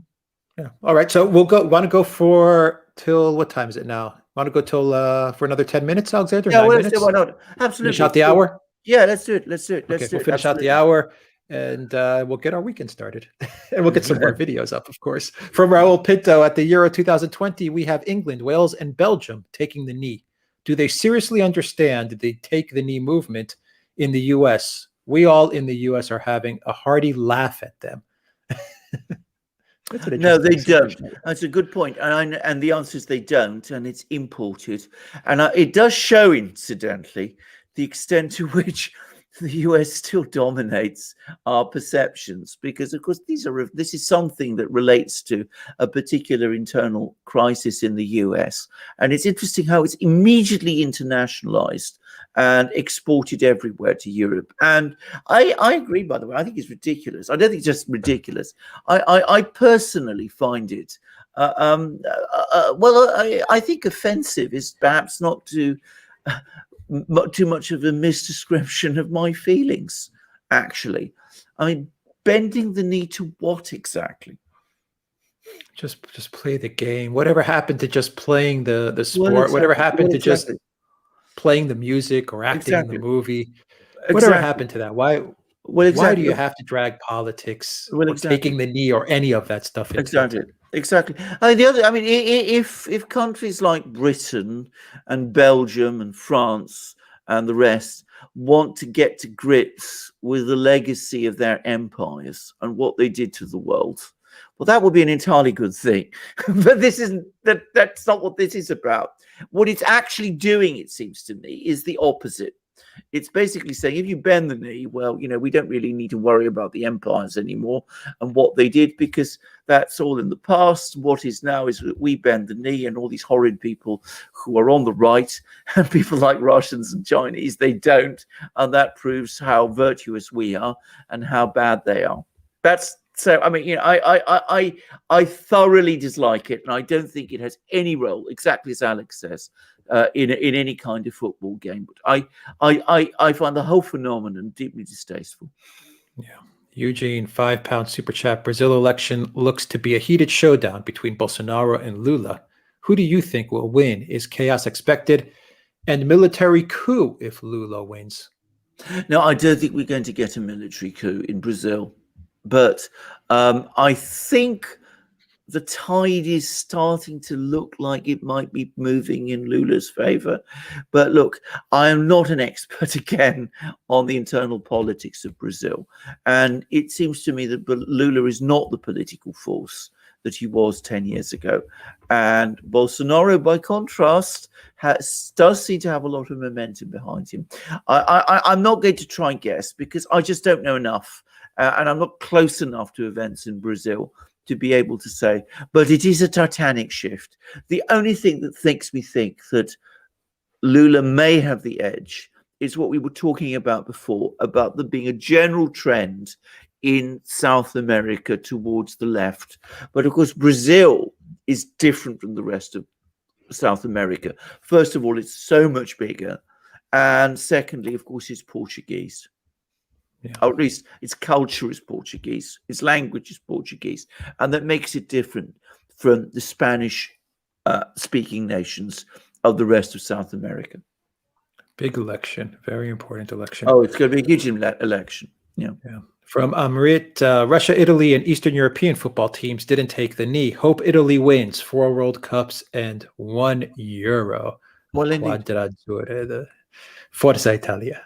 Yeah. All right. So we'll go. Want to go for till what time is it now? Want to go till for another 10 minutes, Alexander? Yeah, 9 minutes? Why not? Absolutely. Finish out the hour. Yeah, let's do it. Let's do it. We'll finish out the hour, and we'll get our weekend started, and we'll get some more videos up, of course. From Raul Pinto, at the Euro 2020, we have England, Wales, and Belgium taking the knee. Do they seriously understand the take the knee movement in the U.S.? We all in the U.S. are having a hearty laugh at them. No, they don't. That's a good point. And the answer is they don't, and it's imported. And it does show, incidentally, the extent to which the US still dominates our perceptions, because, of course, this is something that relates to a particular internal crisis in the US. And it's interesting how it's immediately internationalized and exported everywhere to Europe. And I agree, by the way. I think it's ridiculous. I don't think it's just ridiculous. I personally find it, I think offensive is perhaps not too much of a misdescription of my feelings, actually. I mean, bending the knee to what exactly? Just play the game. Whatever happened to just playing the sport? Whatever happened to just playing the music or acting in the movie? Whatever happened to that? Why do you have to drag politics or taking the knee or any of that stuff into it? Exactly. If countries like Britain and Belgium and France and the rest want to get to grips with the legacy of their empires and what they did to the world, well, that would be an entirely good thing. But that's not what this is about. What it's actually doing, it seems to me, is the opposite. It's basically saying, if you bend the knee, well, we don't really need to worry about the empires anymore and what they did, because that's all in the past. What is now is that we bend the knee, and all these horrid people who are on the right, and people like Russians and Chinese, they don't. And that proves how virtuous we are and how bad they are. So, I mean, I thoroughly dislike it, and I don't think it has any role, exactly as Alex says, in any kind of football game. But I find the whole phenomenon deeply distasteful. Yeah. Eugene, £5 super chat. Brazil election looks to be a heated showdown between Bolsonaro and Lula. Who do you think will win? Is chaos expected? And military coup if Lula wins? No, I don't think we're going to get a military coup in Brazil. But I think the tide is starting to look like it might be moving in Lula's favor. But look, I am not an expert, again, on the internal politics of Brazil. And it seems to me that Lula is not the political force that he was 10 years ago. And Bolsonaro, by contrast, does seem to have a lot of momentum behind him. I'm not going to try and guess, because I just don't know enough. And I'm not close enough to events in Brazil to be able to say, but it is a titanic shift. The only thing that makes me think that Lula may have the edge is what we were talking about before, about there being a general trend in South America towards the left. But of course, Brazil is different from the rest of South America. First of all, it's so much bigger. And secondly, of course, it's Portuguese. Yeah. Or at least its culture is Portuguese, its language is Portuguese. And that makes it different from the Spanish speaking nations of the rest of South America. Big election, very important election. Oh, it's going to be a huge election. Yeah. From Amrit, Russia, Italy, and Eastern European football teams didn't take the knee. Hope Italy wins 4 World Cups and €1. Quadrature. Forza Italia.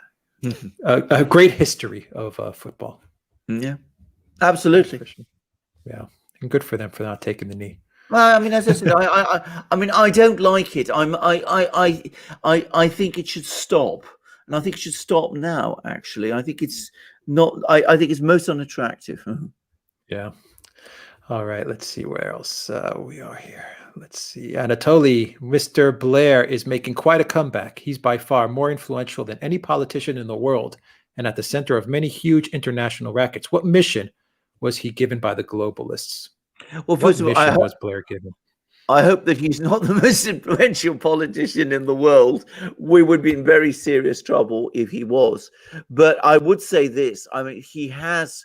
A great history of football. Yeah, absolutely. Yeah, and good for them for not taking the knee. Well, I mean, as I said, I don't like it. I think it should stop, and I think it should stop now. Actually, I think it's not. I think it's most unattractive. Yeah. All right. Let's see where else we are here. Let's see. Anatoly, Mr. Blair is making quite a comeback. He's by far more influential than any politician in the world, and at the center of many huge international rackets. What mission was he given by the globalists? Well, first of all, was Blair given? I hope that he's not the most influential politician in the world. We would be in very serious trouble if he was. But I would say this. I mean, he has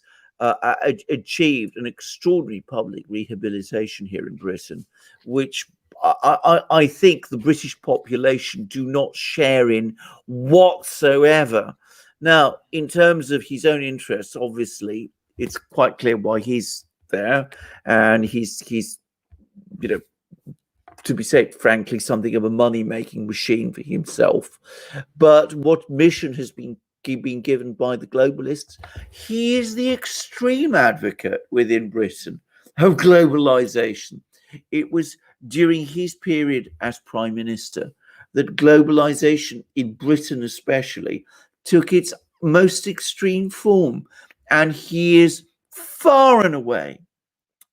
achieved an extraordinary public rehabilitation here in Britain, which I think the British population do not share in whatsoever. Now, in terms of his own interests, obviously, it's quite clear why he's there, and he's to be said, frankly, something of a money-making machine for himself. But what mission has been given by the globalists? He is the extreme advocate within Britain of globalization. It was during his period as prime minister that globalization in Britain especially took its most extreme form, and he is far and away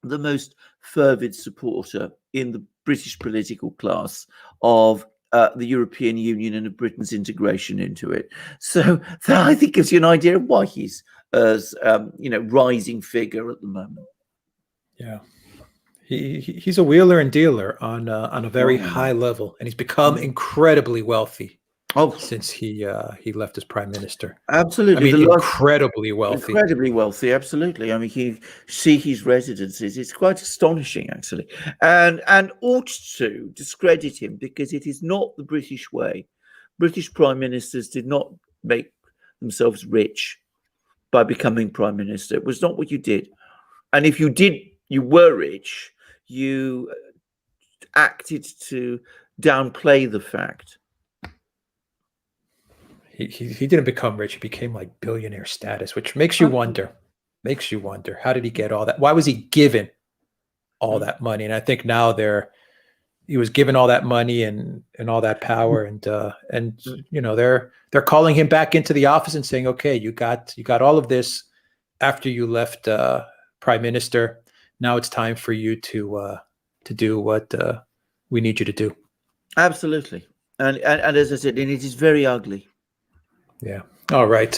the most fervid supporter in the British political class of the European Union and of Britain's integration into it. So that, I think, gives you an idea of why he's as rising figure at the moment. Yeah, he's a wheeler and dealer on a very high level, and he's become incredibly wealthy. Since he left as prime minister. Absolutely. I mean, incredibly wealthy. Incredibly wealthy, absolutely. I mean, you see his residences. It's quite astonishing, actually. And ought to discredit him, because it is not the British way. British prime ministers did not make themselves rich by becoming prime minister. It was not what you did. And if you did, you were rich, you acted to downplay the fact. He didn't become rich. He became like billionaire status, which makes you wonder. How did he get all that? Why was he given all that money? And I think now he was given all that money and all that power, and they're calling him back into the office and saying, okay, you got all of this after you left prime minister. Now it's time for you to do what we need you to do. Absolutely. And as I said, and it is very ugly. Yeah. All right.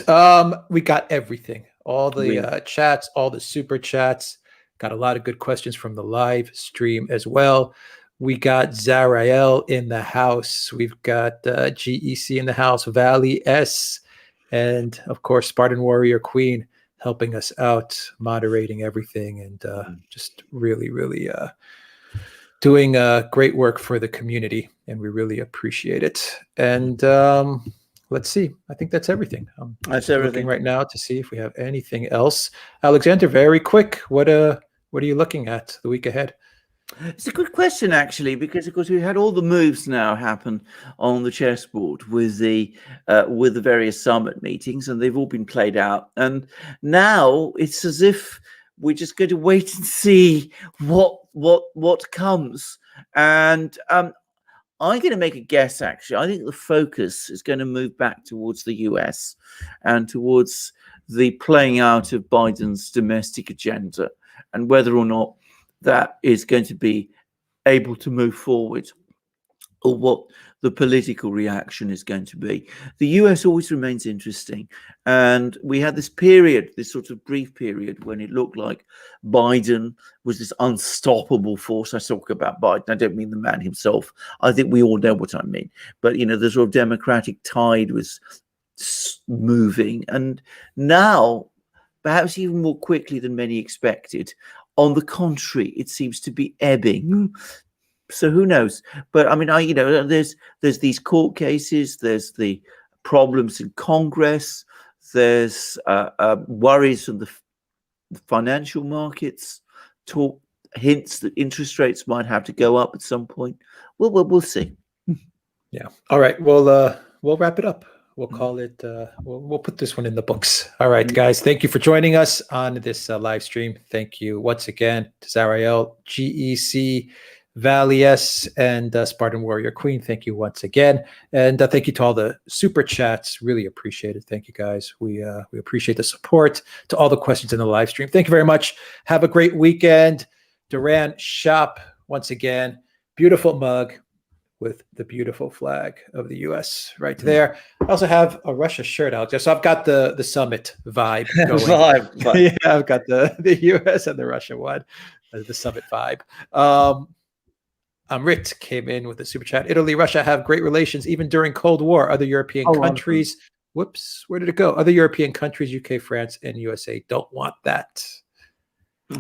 We got everything. All the chats, all the super chats. Got a lot of good questions from the live stream as well. We got Zarael in the house. We've got GEC in the house, Valley S, and of course Spartan Warrior Queen helping us out, moderating everything, and just really, really doing great work for the community, and we really appreciate it. And let's see. I think that's everything. That's everything looking right now to see if we have anything else. Alexander, very quick. What are you looking at the week ahead? It's a good question, actually, because of course we've had all the moves now happen on the chessboard with the various summit meetings, and they've all been played out. And now it's as if we're just going to wait and see what comes. And I'm going to make a guess, actually. I think the focus is going to move back towards the US and towards the playing out of Biden's domestic agenda, and whether or not that is going to be able to move forward. or what the political reaction is going to be. The US always remains interesting. And we had this period, this sort of brief period, when it looked like Biden was this unstoppable force. I talk about Biden, I don't mean the man himself. I think we all know what I mean. But, you know, the sort of Democratic tide was moving. And now, perhaps even more quickly than many expected, on the contrary, it seems to be ebbing. So who knows? But I mean, you know, there's these court cases, there's the problems in Congress, there's worries from the financial markets, talk hints that interest rates might have to go up at some point. We'll see. Yeah. All right. We'll wrap it up. We'll call it. We'll put this one in the books. All right, guys. Thank you for joining us on this live stream. Thank you once again to Zariel, GEC, Valius, and Spartan Warrior Queen. Thank you once again, and thank you to all the super chats. Really appreciate it. Thank you, guys. We appreciate the support. To all the questions in the live stream. Thank you very much. Have a great weekend. Duran shop once again. Beautiful mug with the beautiful flag of the U.S. right there. I also have a Russia shirt out there, so I've got the summit vibe going. Yeah, I've got the U.S. and the Russia one, the summit vibe. Amrit came in with a super chat. Italy, Russia have great relations even during Cold War. Other European countries, whoops, where did it go? Other European countries, UK, France, and USA don't want that.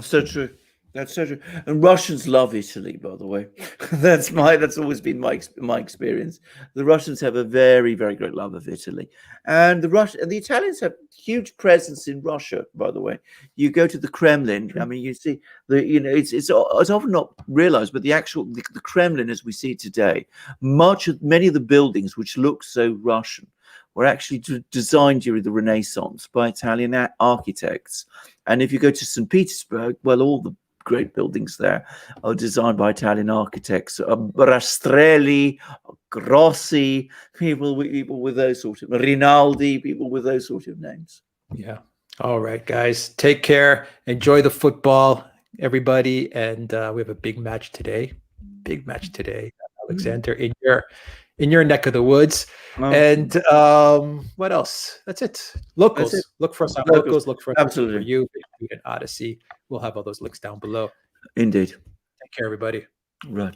So true. That's so true. And Russians love Italy, by the way. That's always been my experience. The Russians have a very, very great love of Italy, and the Italians have huge presence in Russia. By the way, you go to the Kremlin. I mean, you see it's often not realized, but the Kremlin as we see it today, many of the buildings which look so Russian were actually designed during the Renaissance by Italian architects. And if you go to St. Petersburg, well, all the great buildings there are designed by Italian architects, Rastrelli, Grossi, people with those sort of Rinaldi, people with those sort of names. Yeah. All right, guys. Take care. Enjoy the football, everybody. And we have a big match today. Alexander, in your neck of the woods. And what else? That's it. Locals. That's it. Look for us on locals. Look for us. Absolutely. For you and Odyssey. We'll have all those links down below. Indeed. Take care, everybody. Right.